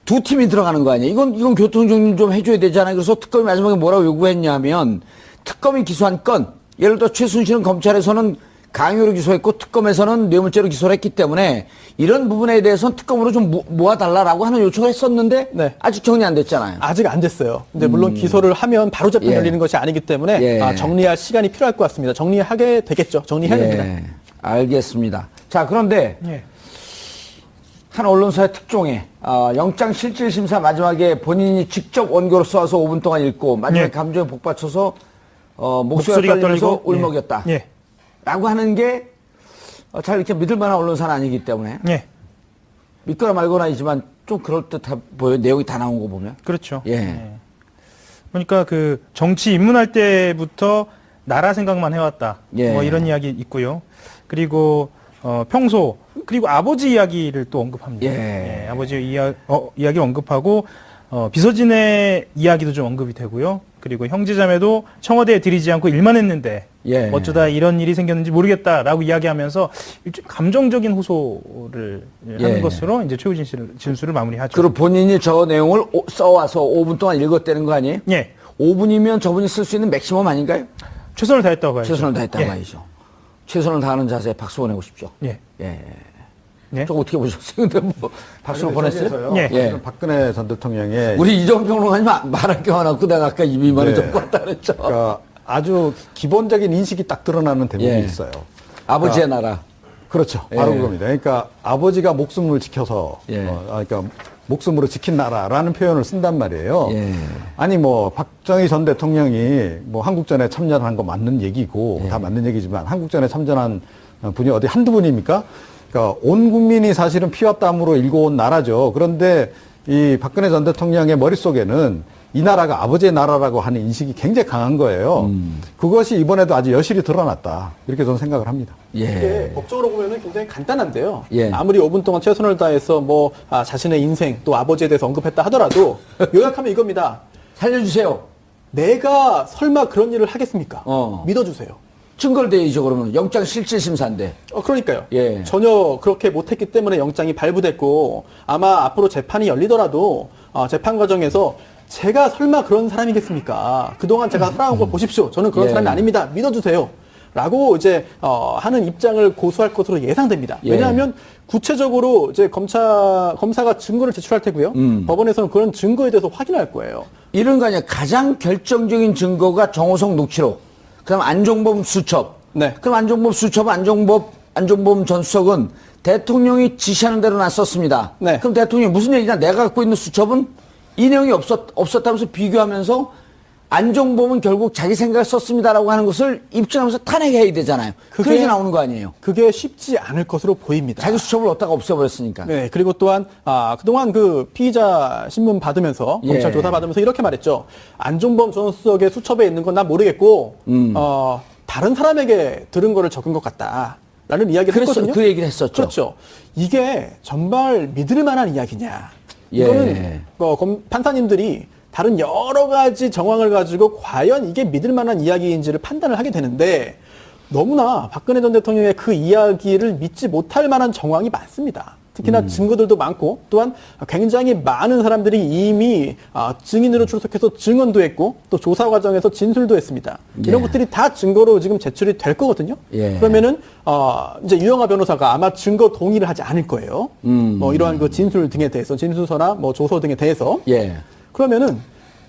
두 팀이 들어가는 거 아니에요? 이건 교통정리 좀 해줘야 되잖아요. 그래서 특검이 마지막에 뭐라고 요구했냐면 특검이 기소한 건 예를 들어 최순실은 검찰에서는 강요로 기소했고 특검에서는 뇌물죄로 기소를 했기 때문에 이런 부분에 대해서는 특검으로 좀 모아달라라고 하는 요청을 했었는데 네. 아직 정리 안 됐잖아요. 아직 안 됐어요. 근데 물론 기소를 하면 바로 재판 예. 열리는 것이 아니기 때문에 예. 정리할 시간이 필요할 것 같습니다. 정리하게 되겠죠. 정리해야 됩니다. 알겠습니다. 자, 그런데 예. 한 언론사의 특종에 영장실질심사 마지막에 본인이 직접 원고를 써와서 5분 동안 읽고 마지막에 예. 감정에 복받쳐서 목소리가 떨리면서 울먹였다. 예. 라고 하는 게 잘 이렇게 믿을 만한 언론사는 아니기 때문에 예. 믿거나 말거나이지만 좀 그럴듯해 보여요. 내용이 다 나온 거 보면. 그렇죠. 예. 그러니까 그 정치 입문할 때부터 나라 생각만 해왔다. 예. 뭐 이런 이야기 있고요. 그리고 평소 그리고 아버지 이야기를 또 언급합니다. 예. 아버지 이야기 언급하고 비서진의 이야기도 좀 언급이 되고요. 그리고 형제자매도 청와대에 들이지 않고 일만 했는데 예. 어쩌다 이런 일이 생겼는지 모르겠다라고 이야기하면서 일종의 감정적인 호소를 하는 예. 것으로 이제 최후 진술을 마무리하죠. 그리고 본인이 저 내용을 써와서 5분 동안 읽었다는 거 아니에요? 예. 5분이면 저분이 쓸 수 있는 맥시멈 아닌가요? 최선을 다했다고 봐야죠. 최선을 다했다고 예. 봐야죠. 최선을 다하는 자세에 박수 보내고 싶죠. 예. 예. 예. 저 어떻게 보셨어요? 근데 뭐 박수를 보냈어요? 예. 예. 박근혜 전 대통령의 우리 이정 평론가님 말할 게 많았고 내가 아까 입이 많이 좀 껐다 그랬죠. 그러니까 아주 기본적인 인식이 딱 드러나는 대목이 예. 있어요. 아버지의 나라. 그렇죠. 바로 예. 그겁니다. 그러니까 아버지가 목숨을 지켜서 예. 그러니까 목숨으로 지킨 나라라는 표현을 쓴단 말이에요. 예. 아니 뭐 박정희 전 대통령이 뭐 한국전에 참전한 거 맞는 얘기고 다 맞는 얘기지만 한국전에 참전한 분이 어디 한두 분입니까? 그러니까 온 국민이 사실은 피와 땀으로 일궈온 나라죠. 그런데 이 박근혜 전 대통령의 머릿속에는 이 나라가 아버지의 나라라고 하는 인식이 굉장히 강한 거예요. 그것이 이번에도 아주 여실히 드러났다. 이렇게 저는 생각을 합니다. 예. 이게 법적으로 보면은 굉장히 간단한데요. 예. 아무리 5분 동안 최선을 다해서 뭐 자신의 인생 또 아버지에 대해서 언급했다 하더라도 요약하면 이겁니다. 살려주세요. 내가 설마 그런 일을 하겠습니까? 어. 믿어주세요. 증거를 대야죠 그러면. 영장실질심사인데. 그러니까요. 예. 전혀 그렇게 못했기 때문에 영장이 발부됐고 아마 앞으로 재판이 열리더라도 재판 과정에서 제가 설마 그런 사람이겠습니까? 그동안 제가 살아온 걸 보십시오. 저는 그런 예. 사람이 아닙니다. 믿어주세요. 라고 이제 하는 입장을 고수할 것으로 예상됩니다. 예. 왜냐하면 구체적으로 이제 검사가 증거를 제출할 테고요. 법원에서는 그런 증거에 대해서 확인할 거예요. 이런 거 아니야. 가장 결정적인 증거가 정호성 녹취록. 그다음 안종범 수첩. 네. 그럼 안종범 수첩, 안종범 전 수석은 대통령이 지시하는 대로 놨었습니다. 네. 그럼 대통령이 무슨 얘기냐? 내가 갖고 있는 수첩은 이 내용이 없었다면서 비교하면서 안종범은 결국 자기 생각을 썼습니다라고 하는 것을 입증하면서 탄핵해야 되잖아요. 그게 나오는 거 아니에요. 그게 쉽지 않을 것으로 보입니다. 자기 수첩을 얻다가 없애버렸으니까. 네, 그리고 또한 그동안 그 피의자 신문 받으면서 예. 검찰 조사 받으면서 이렇게 말했죠. 안종범 전 수석의 수첩에 있는 건 난 모르겠고 다른 사람에게 들은 거를 적은 것 같다라는 이야기를 했거든요. 그 얘기를 했었죠. 그렇죠. 이게 정말 믿을 만한 이야기냐? 예. 이거는 판사님들이 다른 여러 가지 정황을 가지고 과연 이게 믿을 만한 이야기인지를 판단을 하게 되는데 너무나 박근혜 전 대통령의 그 이야기를 믿지 못할 만한 정황이 많습니다. 특히나 증거들도 많고 또한 굉장히 많은 사람들이 이미 증인으로 출석해서 증언도 했고 또 조사 과정에서 진술도 했습니다. 이런 예. 것들이 다 증거로 지금 제출이 될 거거든요. 예. 그러면은 이제 유영하 변호사가 아마 증거 동의를 하지 않을 거예요. 뭐 이러한 그 진술 등에 대해서 진술서나 뭐 조서 등에 대해서 예. 그러면은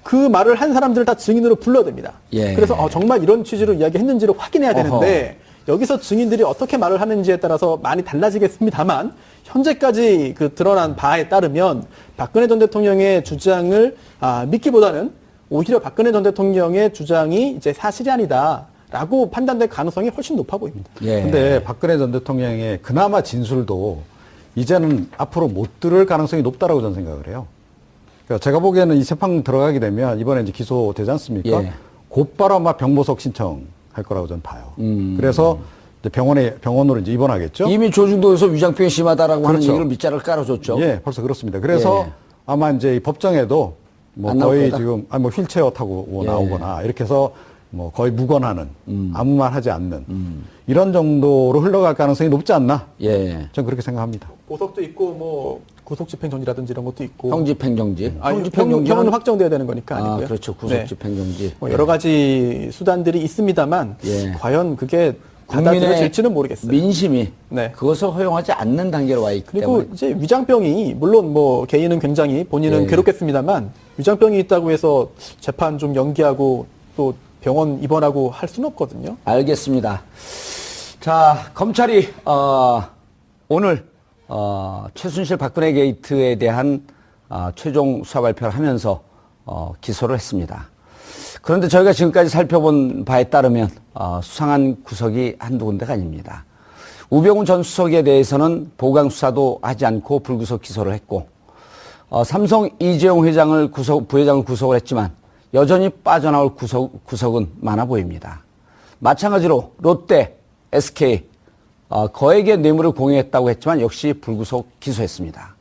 그 말을 한 사람들을 다 증인으로 불러야 됩니다. 예. 그래서 정말 이런 취지로 이야기했는지를 확인해야 되는데 여기서 증인들이 어떻게 말을 하는지에 따라서 많이 달라지겠습니다만 현재까지 그 드러난 바에 따르면 박근혜 전 대통령의 주장을 믿기보다는 오히려 박근혜 전 대통령의 주장이 이제 사실이 아니다라고 판단될 가능성이 훨씬 높아 보입니다. 예. 근데 박근혜 전 대통령의 그나마 진술도 이제는 앞으로 못 들을 가능성이 높다라고 저는 생각을 해요. 그러니까 제가 보기에는 이 재판 들어가게 되면 이번에 이제 기소되지 않습니까? 예. 곧바로 아마 병보석 신청할 거라고 저는 봐요. 그래서 이제 병원으로 이제 입원하겠죠. 이미 조중동에서 위장병이 심하다라고 하는 그렇죠. 얘기를 밑자를 깔아줬죠. 예, 벌써 그렇습니다. 그래서 예. 아마 이제 이 법정에도 뭐 안 나올 거의 거다? 지금 뭐 휠체어 타고 예. 나오거나 이렇게 해서 뭐 거의 무관하는 아무 말 하지 않는 이런 정도로 흘러갈 가능성이 높지 않나? 예. 저는 그렇게 생각합니다. 보석도 있고 뭐 구속집행정지라든지 이런 것도 있고. 형집행정지. 아니, 형은 확정돼야 되는 거니까 아니고요. 그렇죠. 네. 구속집행정지. 뭐 여러 가지 수단들이 있습니다만 예. 과연 그게 국민의 받아들여질지는 모르겠어요. 민심이 네. 그것을 허용하지 않는 단계로 와 있기 그리고 때문에. 이제 위장병이 물론 뭐 개인은 굉장히 본인은 예. 괴롭겠습니다만 위장병이 있다고 해서 재판 좀 연기하고 또 병원 입원하고 할 수는 없거든요. 알겠습니다. 자, 검찰이 오늘 최순실 박근혜 게이트에 대한 최종 수사 발표를 하면서 기소를 했습니다. 그런데 저희가 지금까지 살펴본 바에 따르면 수상한 구석이 한두 군데가 아닙니다. 우병우 전 수석에 대해서는 보강 수사도 하지 않고 불구속 기소를 했고 삼성 이재용 부회장을 구속을 했지만 여전히 빠져나올 구석은 많아 보입니다. 마찬가지로 롯데, SK 거액의 뇌물을 공유했다고 했지만 역시 불구속 기소했습니다.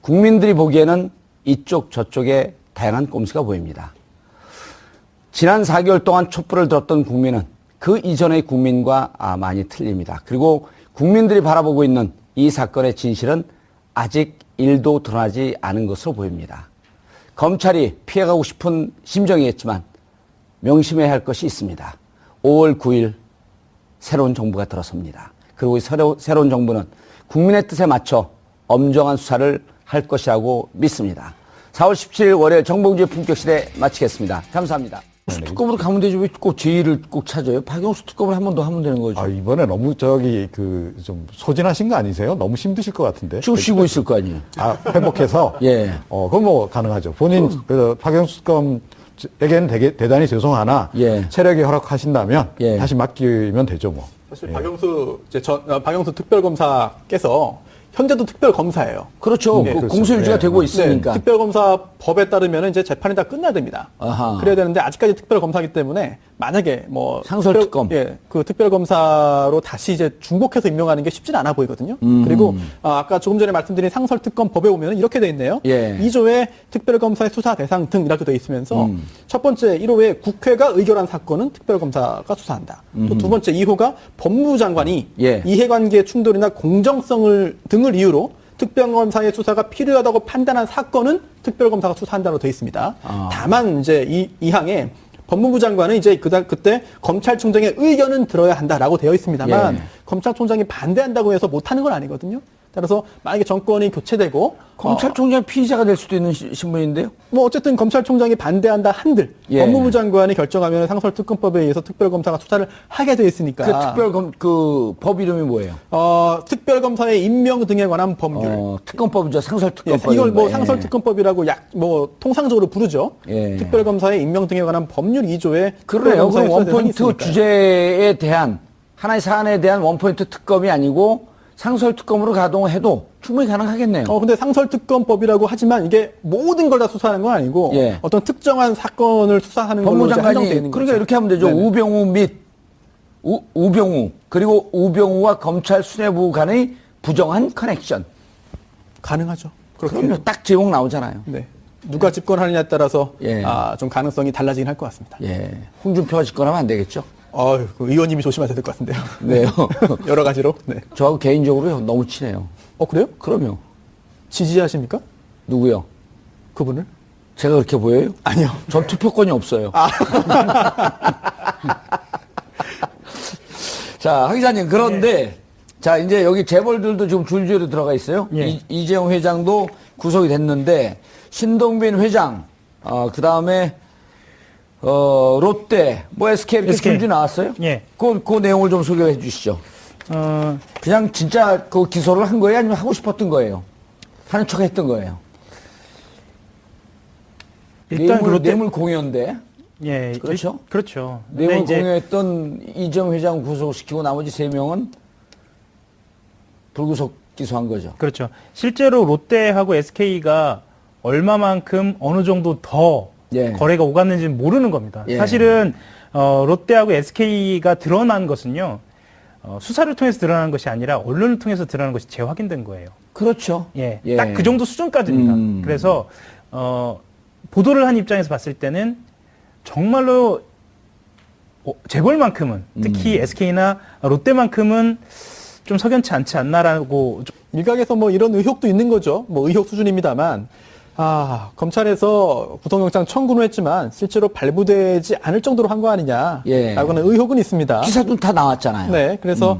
국민들이 보기에는 이쪽 저쪽에 다양한 꼼수가 보입니다. 지난 4개월 동안 촛불을 들었던 국민은 그 이전의 국민과 많이 틀립니다. 그리고 국민들이 바라보고 있는 이 사건의 진실은 아직 1도 드러나지 않은 것으로 보입니다. 검찰이 피해가고 싶은 심정이겠지만 명심해야 할 것이 있습니다. 5월 9일 새로운 정부가 들어섭니다. 그리고 이 새로운 정부는 국민의 뜻에 맞춰 엄정한 수사를 할 것이라고 믿습니다. 4월 17일 월요일 정봉주의 품격시대 마치겠습니다. 감사합니다. 특검으로 가면 되지 왜 꼭 제2를 꼭 찾아요? 박영수 특검을 한 번 더 하면 되는 거죠. 이번에 너무 좀 소진하신 거 아니세요? 너무 힘드실 것 같은데. 지금 쉬고 있을 거 아니에요? 회복해서? 예. 그건 뭐 가능하죠. 본인, 박영수 특검에게는 대단히 죄송하나, 예. 체력이 허락하신다면, 예. 다시 맡기면 되죠, 뭐. 사실 박영수 특별검사께서 현재도 특별검사예요. 그렇죠. 네, 그 공소 유지가 네. 되고 있으니까. 네, 특별검사 법에 따르면 이제 재판이 다 끝나야 됩니다. 아하. 그래야 되는데 아직까지 특별검사이기 때문에 만약에 뭐 상설특검. 그 특별검사로 다시 이제 중복해서 임명하는 게 쉽지는 않아 보이거든요. 그리고 아까 조금 전에 말씀드린 상설특검 법에 보면 이렇게 돼 있네요. 예. 2조에 특별검사의 수사 대상 등 이렇게 돼 있으면서 첫 번째 1호에 국회가 의결한 사건은 특별검사가 수사한다. 또 두 번째 2호가 법무부 장관이 예. 이해관계 충돌이나 공정성을 등을 이유로 특별검사의 수사가 필요하다고 판단한 사건은 특별검사가 수사한다로 되어 있습니다. 다만 이제 이 항에 법무부 장관은 이제 그때 검찰총장의 의견은 들어야 한다라고 되어 있습니다만 예. 검찰총장이 반대한다고 해서 못하는 건 아니거든요. 따라서 만약에 정권이 교체되고 검찰총장이 피의자가 될 수도 있는 신분인데요. 뭐 어쨌든 검찰총장이 반대한다 한들 예. 법무부 장관이 결정하면 상설특검법에 의해서 특별검사가 수사를 하게 되어 있으니까 그 법 이름이 뭐예요? 특별검사의 임명 등에 관한 법률. 특검법이죠. 상설특검법. 이걸 뭐 상설특검법이라고 통상적으로 부르죠. 예. 특별검사의 임명 등에 관한 법률 2조에 그래요. 그럼 원포인트 주제에 대한 하나의 사안에 대한 원포인트 특검이 아니고 상설특검으로 가동해도 충분히 가능하겠네요. 근데 상설특검법이라고 하지만 이게 모든 걸 다 수사하는 건 아니고 예. 어떤 특정한 사건을 수사하는 걸로 이제 한정되어 법무장관이 있는 그러니까 거죠. 이렇게 하면 되죠. 네네. 우병우 및 우병우 그리고 우병우와 검찰 수뇌부 간의 부정한 커넥션. 가능하죠. 그렇게. 그럼요. 딱 제목 나오잖아요. 네. 누가 집권하느냐에 따라서 예. 좀 가능성이 달라지긴 할 것 같습니다. 예. 홍준표가 집권하면 안 되겠죠? 그 의원님이 조심하셔야 될 것 같은데요. 왜요? 여러 가지로. 네. 저하고 개인적으로 너무 친해요. 그래요? 그럼요. 지지하십니까? 누구요? 그분을? 제가 그렇게 보여요? 아니요. 전 투표권이 없어요. 자, 하 기자님, 그런데, 자, 이제 여기 재벌들도 지금 줄줄이 들어가 있어요. 예. 이재용 회장도 구속이 됐는데, 신동빈 회장, 그 다음에, 롯데, SK 이렇게 SK. 줄줄이 나왔어요? 예. 그 내용을 좀 소개해 주시죠. 그냥 진짜 그 기소를 한 거예요? 아니면 하고 싶었던 거예요? 하는 척 했던 거예요? 일단 뇌물 공여인데. 예, 그렇죠? 그렇죠. 근데 뇌물 이제 공여했던 이재용 회장 구속시키고 나머지 3명은 불구속 기소한 거죠. 그렇죠. 실제로 롯데하고 SK가 얼마만큼 어느 정도 더 예. 거래가 오갔는지는 모르는 겁니다. 예. 사실은 롯데하고 SK가 드러난 것은요. 수사를 통해서 드러난 것이 아니라 언론을 통해서 드러난 것이 재확인된 거예요. 그렇죠. 예. 예. 딱 그 정도 수준까지입니다. 그래서 보도를 한 입장에서 봤을 때는 정말로 재벌만큼은 특히 SK나 롯데만큼은 좀 석연치 않지 않나라고 일각에서 뭐 이런 의혹도 있는 거죠. 뭐 의혹 수준입니다만. 검찰에서 구속영장 청구는 했지만 실제로 발부되지 않을 정도로 한 거 아니냐라고 예. 하는 의혹은 있습니다. 기사도 다 나왔잖아요. 네, 그래서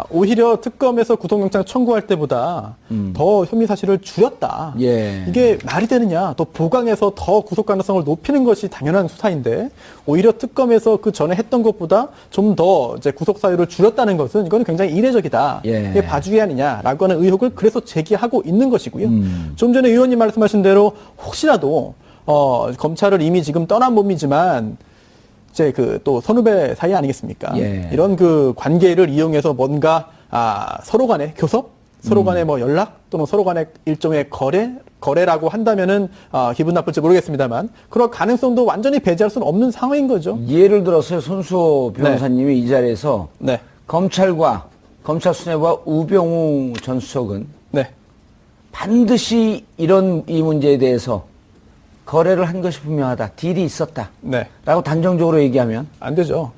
오히려 특검에서 구속영장 청구할 때보다 더 혐의 사실을 줄였다. 예. 이게 말이 되느냐? 또 보강해서 더 구속 가능성을 높이는 것이 당연한 수사인데 오히려 특검에서 그 전에 했던 것보다 좀 더 이제 구속 사유를 줄였다는 것은 이거는 굉장히 이례적이다. 예. 이게 봐주기 아니냐라고 하는 의혹을 그래서 제기하고 있는 것이고요. 좀 전에 의원님 말씀하신 대로 혹시라도 검찰을 이미 지금 떠난 몸이지만 이제 그 또 선후배 사이 아니겠습니까? 예. 이런 그 관계를 이용해서 뭔가 서로 간의 교섭, 서로 간의 뭐 연락 또는 서로 간의 일종의 거래라고 한다면은 기분 나쁠지 모르겠습니다만 그런 가능성도 완전히 배제할 수는 없는 상황인 거죠. 예를 들어서 손수호 변호사님이 이 자리에서 네, 검찰과 검찰 수뇌부와 우병우 전 수석은 네, 반드시 이 문제에 대해서 거래를 한 것이 분명하다. 딜이 있었다. 네, 라고 단정적으로 얘기하면 안 되죠.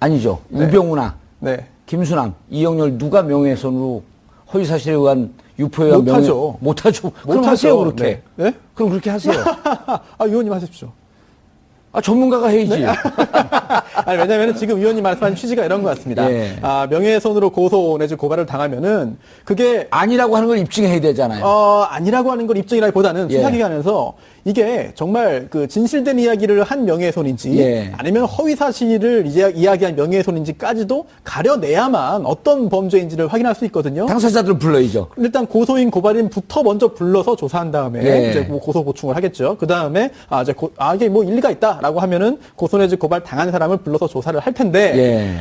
아니죠. 네. 우병우나 네, 김수남, 이영렬 누가 명예훼손으로 허위사실에 의한 유포에 의한 못하죠. 못하죠. 그럼 못하죠. 하세요 그렇게. 네. 네? 그럼 그렇게 하세요. 의원님 하십시오. 전문가가 해야지. 아니, 왜냐면 지금 의원님 말씀하신 취지가 이런 것 같습니다. 예. 명예훼손으로 고소 내지 고발을 당하면은 그게 아니라고 하는 걸 입증해야 되잖아요. 아니라고 하는 걸 입증이라기보다는 예. 수사기관에서 이게 정말 그 진실된 이야기를 한 명예훼손인지 예. 아니면 허위 사실을 이야기한 명예훼손인지까지도 가려내야만 어떤 범죄인지를 확인할 수 있거든요. 당사자들 불러야죠. 일단 고소인 고발인부터 먼저 불러서 조사한 다음에 예. 이제 뭐 고소 고충을 하겠죠. 그 다음에 이제 이게 뭐 일리가 있다라고 하면은 고소 내지 고발 당한 사람을 불러서 조사를 할 텐데 예.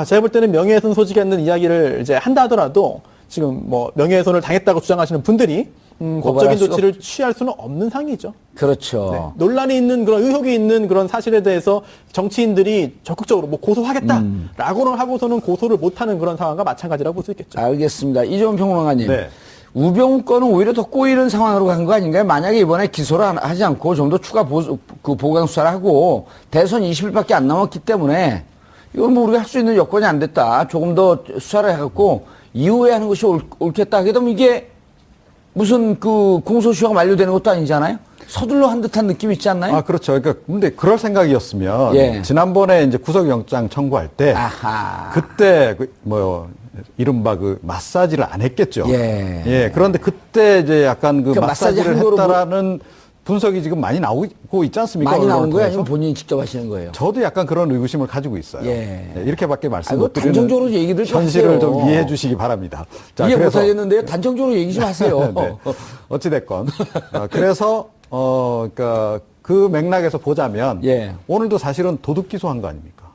제가 볼 때는 명예훼손 소지가 있는 이야기를 이제 한다 하더라도 지금 뭐 명예훼손을 당했다고 주장하시는 분들이 법적인 조치를 취할 수는 없는 상황이죠. 그렇죠. 네. 논란이 있는 그런 의혹이 있는 그런 사실에 대해서 정치인들이 적극적으로 뭐 고소하겠다라고는 하고서는 고소를 못하는 그런 상황과 마찬가지라고 볼 수 있겠죠. 알겠습니다. 이종훈 평론가님. 네. 우병우 건은 오히려 더 꼬이는 상황으로 간 거 아닌가요? 만약에 이번에 기소를 하지 않고 좀 더 추가 보강 수사를 하고 대선 20일밖에 안 남았기 때문에 이건 뭐 우리가 할 수 있는 여건이 안 됐다. 조금 더 수사를 해갖고 이후에 하는 것이 옳겠다 하게 되면 이게 무슨 그 공소시효가 만료되는 것도 아니잖아요? 서둘러 한 듯한 느낌이 있지 않나요? 그렇죠. 그러니까 근데 그럴 생각이었으면 예. 지난번에 이제 구속영장 청구할 때 아하. 그때 이른바 그 마사지를 안 했겠죠. 예. 그런데 그때 이제 약간 그 그러니까 마사지 마사지를 한 거로 했다라는 분석이 지금 많이 나오고 있지 않습니까? 많이 나온 언론을 거예요? 통해서? 아니면 본인이 직접 하시는 거예요? 저도 약간 그런 의구심을 가지고 있어요. 예. 이렇게밖에 말씀 아이고, 못 드리는 단정적으로 얘기를 좀 현실을 하세요. 좀 이해해 주시기 바랍니다. 자, 이해 그래서 못하겠는데요? 단정적으로 얘기 좀 하세요. 네. 어찌됐건. 그래서, 그러니까 그 맥락에서 보자면, 예. 오늘도 사실은 도둑 기소한 거 아닙니까?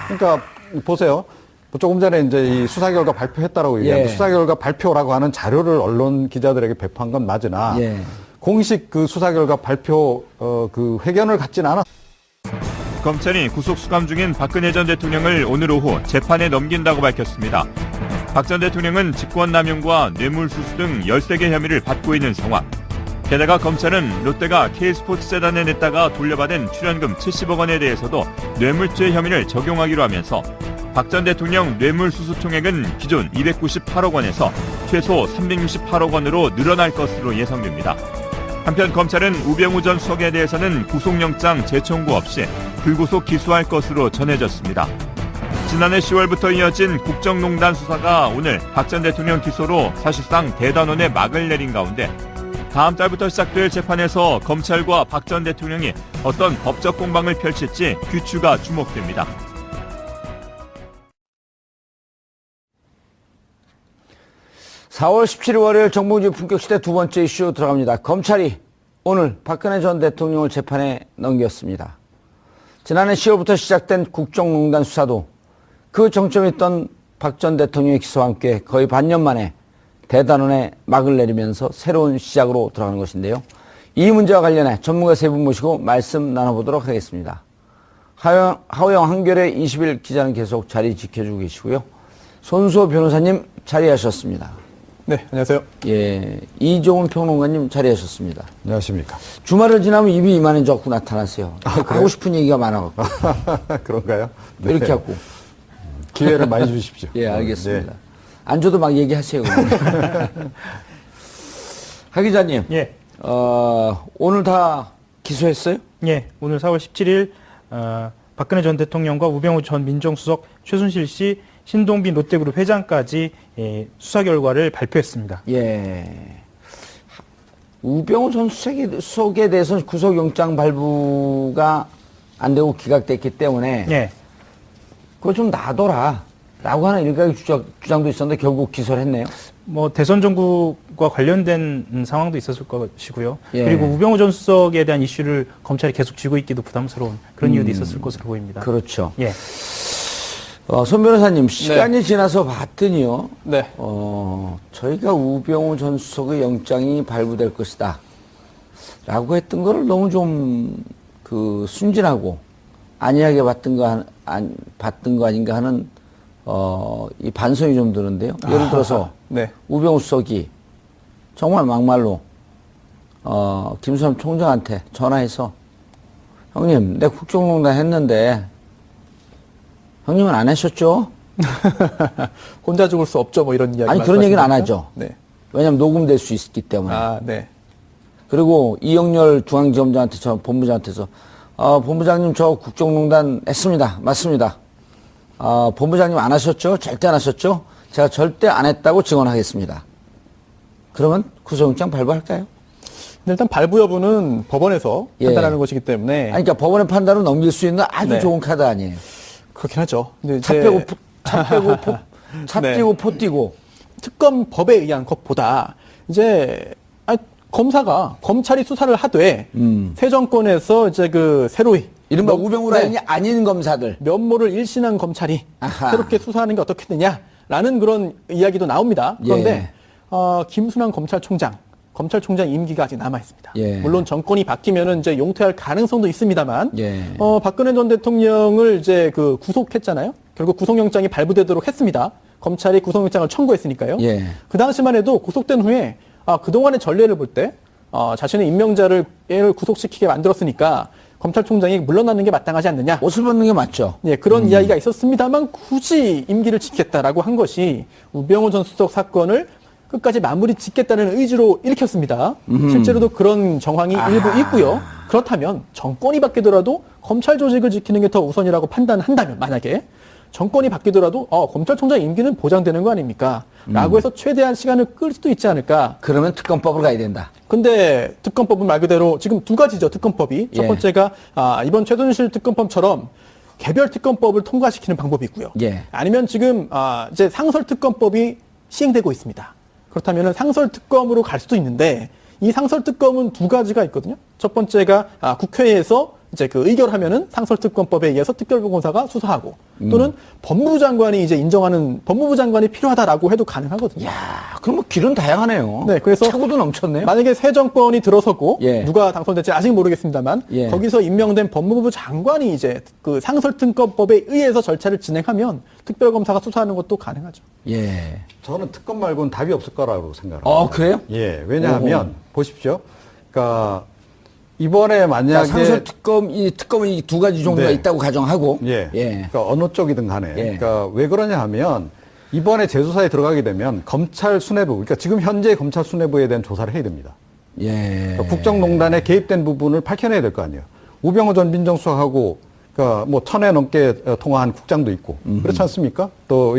그러니까, 보세요. 조금 전에 이제 이 수사 결과 발표했다라고 얘기하는데, 예. 수사 결과 발표라고 하는 자료를 언론 기자들에게 배포한 건 맞으나, 예. 공식 그 수사 결과 발표, 그 회견을 갖지는 않았 검찰이 구속 수감 중인 박근혜 전 대통령을 오늘 오후 재판에 넘긴다고 밝혔습니다. 박 전 대통령은 직권남용과 뇌물수수 등 13개 혐의를 받고 있는 상황. 게다가 검찰은 롯데가 K스포츠재단에 냈다가 돌려받은 출연금 70억 원에 대해서도 뇌물죄 혐의를 적용하기로 하면서 박 전 대통령 뇌물수수 총액은 기존 298억 원에서 최소 368억 원으로 늘어날 것으로 예상됩니다. 한편 검찰은 우병우 전 수석에 대해서는 구속영장 재청구 없이 불구속 기소할 것으로 전해졌습니다. 지난해 10월부터 이어진 국정농단 수사가 오늘 박 전 대통령 기소로 사실상 대단원의 막을 내린 가운데 다음 달부터 시작될 재판에서 검찰과 박 전 대통령이 어떤 법적 공방을 펼칠지 귀추가 주목됩니다. (4월 17일) 월요일 정봉주 품격시대 두 번째 이슈 들어갑니다. 검찰이 오늘 박근혜 전 대통령을 재판에 넘겼습니다. 지난해 10월부터 시작된 국정농단 수사도 그 정점에 있던 박 전 대통령의 기소와 함께 거의 반년 만에 대단원의 막을 내리면서 새로운 시작으로 들어가는 것인데요. 이 문제와 관련해 전문가 세 분 모시고 말씀 나눠보도록 하겠습니다. 하호영 한겨레 20일 기자는 계속 자리 지켜주고 계시고요. 손수호 변호사님 자리하셨습니다. 네, 안녕하세요. 예, 이종훈 평론가님 자리하셨습니다. 안녕하십니까. 주말을 지나면 입이 이만해져갖고 나타났어요. 하고 싶은 얘기가 많아갖고. 그런가요? 네. 이렇게 하고. 기회를 많이 주십시오. 예, 알겠습니다. 네. 안 줘도 막 얘기하세요. 하 기자님, 예. 오늘 다 기소했어요? 예, 오늘 4월 17일 박근혜 전 대통령과 우병우 전 민정수석, 최순실 씨, 신동빈 롯데그룹 회장까지 수사 결과를 발표했습니다. 예. 우병우 전 수석에 대해서는 구속영장 발부가 안 되고 기각됐기 때문에 예. 그거 좀 놔둬라 라고 하는 일각의 주장도 있었는데 결국 기소를 했네요. 뭐 대선 정국과 관련된 상황도 있었을 것이고요. 예. 그리고 우병우 전 수석에 대한 이슈를 검찰이 계속 쥐고 있기도 부담스러운 그런 이유도 있었을 것으로 보입니다. 그렇죠. 예. 손 변호사님, 시간이 지나서 봤더니요. 네. 저희가 우병우 전 수석의 영장이 발부될 것이다. 라고 했던 거를 너무 좀, 순진하고, 안이하게 봤던 거 아닌가 하는, 이 반성이 좀 드는데요. 예를 들어서, 네. 우병우 수석이 정말 막말로, 김수남 총장한테 전화해서, 형님, 내 국정농단 했는데, 형님은 안 하셨죠? 혼자 죽을 수 없죠. 뭐 이런 이야기. 아니, 그런 얘기는 안 말씀하십니까? 하죠. 네. 왜냐면 녹음될 수 있기 때문에. 아, 네. 그리고 이영렬 중앙지검장한테 본부장한테서 본부장님 저 국정농단 했습니다. 맞습니다. 본부장님 안 하셨죠? 절대 안 하셨죠? 제가 절대 안 했다고 증언하겠습니다. 그러면 구속영장 발부할까요? 근데 일단 발부 여부는 법원에서 예. 판단하는 것이기 때문에 아니, 그러니까 법원의 판단을 넘길 수 있는 아주 네. 좋은 카드 아니에요. 그렇긴 하죠. 근데 차 이제 빼고 차 네. 뛰고 포 뛰고. 특검법에 의한 것보다 이제 검찰이 수사를 하되 새 정권에서 이제 새로이 이른바 우병우 네. 라인이 아닌 검사들. 면모를 일신한 검찰이 아하. 새롭게 수사하는 게 어떻겠느냐라는 그런 이야기도 나옵니다. 그런데 예. 김순환 검찰총장 임기가 아직 남아 있습니다. 예. 물론 정권이 바뀌면은 이제 용퇴할 가능성도 있습니다만, 예. 박근혜 전 대통령을 이제 구속했잖아요. 결국 구속영장이 발부되도록 했습니다. 검찰이 구속영장을 청구했으니까요. 예. 그 당시만 해도 구속된 후에 그동안의 전례를 볼 때 자신의 임명자를 구속시키게 만들었으니까 검찰총장이 물러나는 게 마땅하지 않느냐. 옷을 벗는 게 맞죠. 예, 그런 이야기가 있었습니다만 굳이 임기를 지켰다라고 한 것이 우병우 전 수석 사건을 끝까지 마무리 짓겠다는 의지로 일으켰습니다. 실제로도 그런 정황이 일부 있고요. 그렇다면 정권이 바뀌더라도 검찰 조직을 지키는 게 더 우선이라고 판단한다면 만약에 정권이 바뀌더라도 검찰총장 임기는 보장되는 거 아닙니까? 라고 해서 최대한 시간을 끌 수도 있지 않을까. 그러면 특검법으로 가야 된다. 근데 특검법은 말 그대로 지금 두 가지죠. 특검법이. 첫 예. 번째가 이번 최순실 특검법처럼 개별 특검법을 통과시키는 방법이 있고요. 예. 아니면 지금 이제 상설 특검법이 시행되고 있습니다. 그렇다면 상설 특검으로 갈 수도 있는데 이 상설 특검은 두 가지가 있거든요. 첫 번째가 국회에서 이제 의결하면은 상설특검법에 의해서 특별보고사가 수사하고 또는 법무부 장관이 이제 인정하는 법무부 장관이 필요하다라고 해도 가능하거든요. 야, 그럼 뭐 길은 다양하네요. 네, 그래서 차고도 넘쳤네요. 만약에 새 정권이 들어서고 예. 누가 당선될지 아직 모르겠습니다만 예. 거기서 임명된 법무부 장관이 이제 상설특검법에 의해서 절차를 진행하면 특별검사가 수사하는 것도 가능하죠. 예. 저는 특검 말고는 답이 없을 거라고 생각합니다. 그래요? 예, 왜냐하면 보십시오. 그러니까 이번에 만약에 상설 특검은 이 두 가지 종류가 네. 있다고 가정하고. 예. 예. 그러니까 어느 쪽이든 간에. 예. 그러니까 왜 그러냐 하면 이번에 재수사에 들어가게 되면 검찰 수뇌부, 그러니까 지금 현재 검찰 수뇌부에 대한 조사를 해야 됩니다. 예. 그러니까 국정농단에 개입된 부분을 밝혀내야 될 거 아니에요. 우병우 전 민정수석하고 그러니까 뭐 1000회 넘게 통화한 국장도 있고 그렇지 않습니까? 또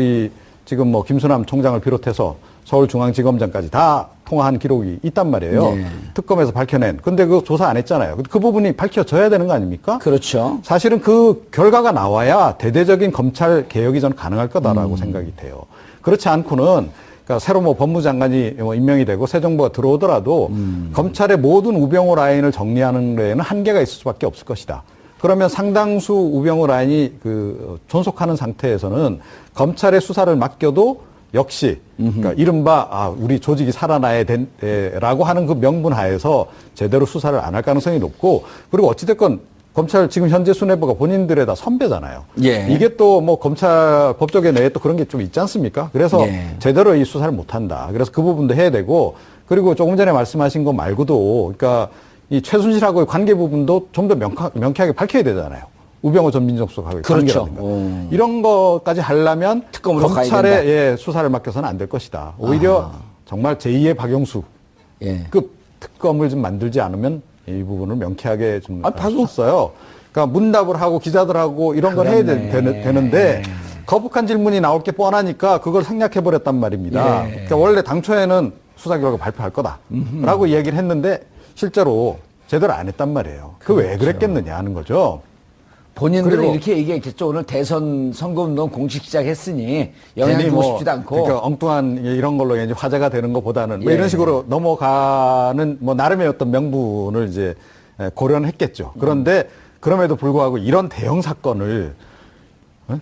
지금 뭐 김수남 총장을 비롯해서 서울중앙지검장까지 다 통화한 기록이 있단 말이에요. 네. 특검에서 밝혀낸. 근데 그거 조사 안 했잖아요. 그 부분이 밝혀져야 되는 거 아닙니까? 그렇죠. 사실은 그 결과가 나와야 대대적인 검찰 개혁이 저는 가능할 거다라고 생각이 돼요. 그렇지 않고는 그러니까 새로 뭐 법무장관이 뭐 임명이 되고 새 정부가 들어오더라도 검찰의 모든 우병우 라인을 정리하는 데에는 한계가 있을 수밖에 없을 것이다. 그러면 상당수 우병우 라인이 존속하는 상태에서는 검찰의 수사를 맡겨도 역시 그러니까 이른바 우리 조직이 살아나야 된라고 하는 그 명분 하에서 제대로 수사를 안 할 가능성이 높고 그리고 어찌됐건 검찰 지금 현재 수뇌부가 본인들의 다 선배잖아요. 예. 이게 또 뭐 검찰 법조계 내에 또 그런 게 좀 있지 않습니까? 그래서 예. 제대로 이 수사를 못 한다. 그래서 그 부분도 해야 되고 그리고 조금 전에 말씀하신 거 말고도 그러니까 이 최순실하고의 관계 부분도 좀 더 명쾌하게 밝혀야 되잖아요. 우병우 전 민정수석하고의 그렇죠. 관계라든가 이런 것까지 하려면 특검으로 가야 검찰에 된다. 예, 수사를 맡겨서는 안 될 것이다. 오히려 정말 제2의 박영수 예. 급 특검을 좀 만들지 않으면 이 부분을 명쾌하게 좀 박수. 했어요. 그러니까 문답을 하고 기자들하고 이런 걸 해야 되는데 거북한 질문이 나올 게 뻔하니까 그걸 생략해 버렸단 말입니다. 예. 그러니까 원래 당초에는 수사 결과 발표할 거다라고 얘기를 했는데 실제로 제대로 안 했단 말이에요. 그 왜 그랬겠느냐 하는 거죠. 본인들은 그리고 이렇게 얘기했겠죠. 오늘 대선 선거운동 공식 시작했으니 영향 괜히 주고 싶지도 않고. 그러니까 엉뚱한 이런 걸로 이제 화제가 되는 것보다는 뭐 예. 이런 식으로 넘어가는 뭐 나름의 어떤 명분을 이제 고려는 했겠죠. 그런데 그럼에도 불구하고 이런 대형 사건을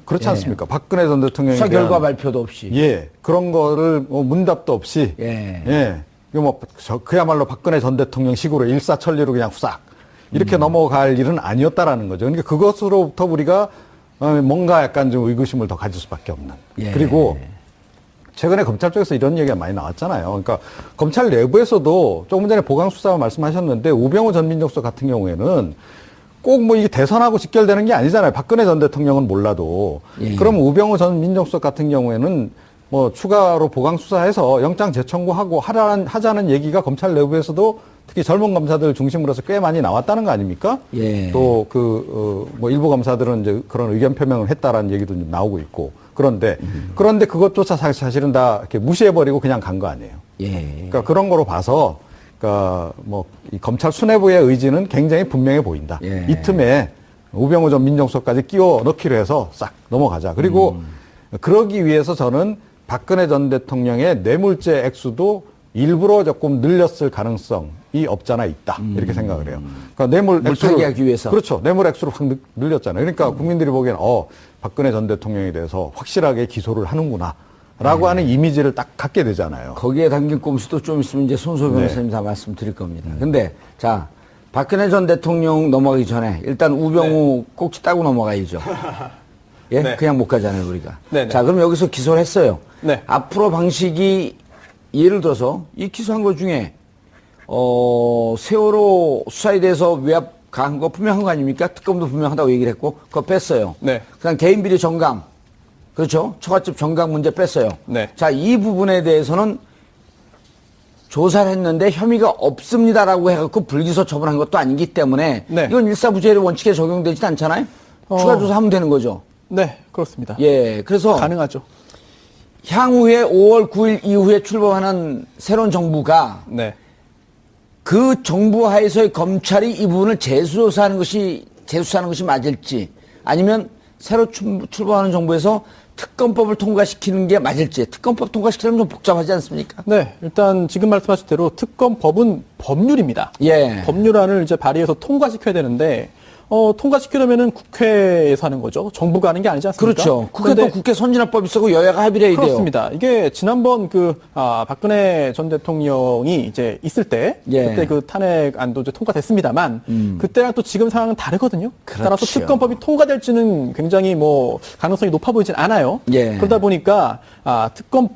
그렇지 않습니까? 박근혜 전 대통령에 수사 대한 결과 발표도 없이. 예 그런 거를 뭐 문답도 없이 예. 이거 뭐 그야말로 박근혜 전 대통령 식으로 일사천리로 그냥 후싹 이렇게 넘어갈 일은 아니었다라는 거죠. 그러니까 그것으로부터 우리가 뭔가 약간 좀 의구심을 더 가질 수밖에 없는. 예. 그리고 최근에 검찰 쪽에서 이런 얘기가 많이 나왔잖아요. 그러니까 검찰 내부에서도 조금 전에 보강수사 말씀하셨는데 우병우 전 민정수석 같은 경우에는 꼭 뭐 이게 대선하고 직결되는 게 아니잖아요. 박근혜 전 대통령은 몰라도. 예. 그럼 우병우 전 민정수석 같은 경우에는 뭐 추가로 보강수사해서 영장 재청구하고 하자는 얘기가 검찰 내부에서도 특히 젊은 검사들 중심으로 해서 꽤 많이 나왔다는 거 아닙니까? 예. 또 뭐 일부 검사들은 이제 그런 의견 표명을 했다라는 얘기도 좀 나오고 있고. 그런데 그것조차 사실은 다 이렇게 무시해버리고 그냥 간 거 아니에요. 예. 그러니까 그런 거로 봐서 그러니까 뭐 이 검찰 수뇌부의 의지는 굉장히 분명해 보인다. 예. 이 틈에 우병우 전 민정수석까지 끼워 넣기로 해서 싹 넘어가자. 그리고 그러기 위해서 저는 박근혜 전 대통령의 뇌물죄 액수도 일부러 조금 늘렸을 가능성이 없잖아 있다. 이렇게 생각을 해요. 그러니까 뇌물 물타기 하기 위해서. 그렇죠. 뇌물 액수를 확 늘렸잖아요. 그러니까 국민들이 보기엔 박근혜 전 대통령에 대해서 확실하게 기소를 하는구나. 라고 하는 이미지를 딱 갖게 되잖아요. 거기에 담긴 꼼수도 좀 있으면 이제 손소 변호사님 다 말씀드릴 겁니다. 근데 자 박근혜 전 대통령 넘어가기 전에 일단 우병우 꼭지 따고 넘어가야죠. 예, 네. 그냥 못 가잖아요 우리가. 네네. 자 그럼 여기서 기소를 했어요. 네. 앞으로 방식이 예를 들어서 이 기소한 것 중에 세월호 수사에 대해서 외압 가한 거 분명한 거 아닙니까? 특검도 분명하다고 얘기를 했고 그거 뺐어요. 네. 그냥 개인 비리 정강. 그렇죠. 처갓집 정강 문제 뺐어요. 네. 자, 이 부분에 대해서는 조사를 했는데 혐의가 없습니다라고 해갖고 불기소 처분한 것도 아니기 때문에 네. 이건 일사부재의 원칙에 적용되지도 않잖아요. 추가 조사하면 되는 거죠. 네, 그렇습니다. 예, 그래서 가능하죠. 향후에 5월 9일 이후에 출범하는 새로운 정부가 네. 그 정부 하에서의 검찰이 이 부분을 재수사하는 것이 맞을지 아니면 새로 출범하는 정부에서 특검법을 통과시키는 게 맞을지. 특검법 통과시키려면 좀 복잡하지 않습니까? 네, 일단 지금 말씀하신 대로 특검법은 법률입니다. 예. 법률안을 이제 발의해서 통과시켜야 되는데 통과시키려면은 국회에서 하는 거죠. 정부가 하는 게 아니지 않습니까? 그렇죠. 국회도 그런데 국회 선진화법이 있고 여야가 합의를 해야 돼요. 그렇습니다. 이게 지난번 박근혜 전 대통령이 이제 있을 때 예. 그때 그 탄핵안도 이제 통과됐습니다만 그때랑 또 지금 상황은 다르거든요. 그렇죠. 따라서 특검법이 통과될지는 굉장히 뭐 가능성이 높아 보이진 않아요. 예. 그러다 보니까 특검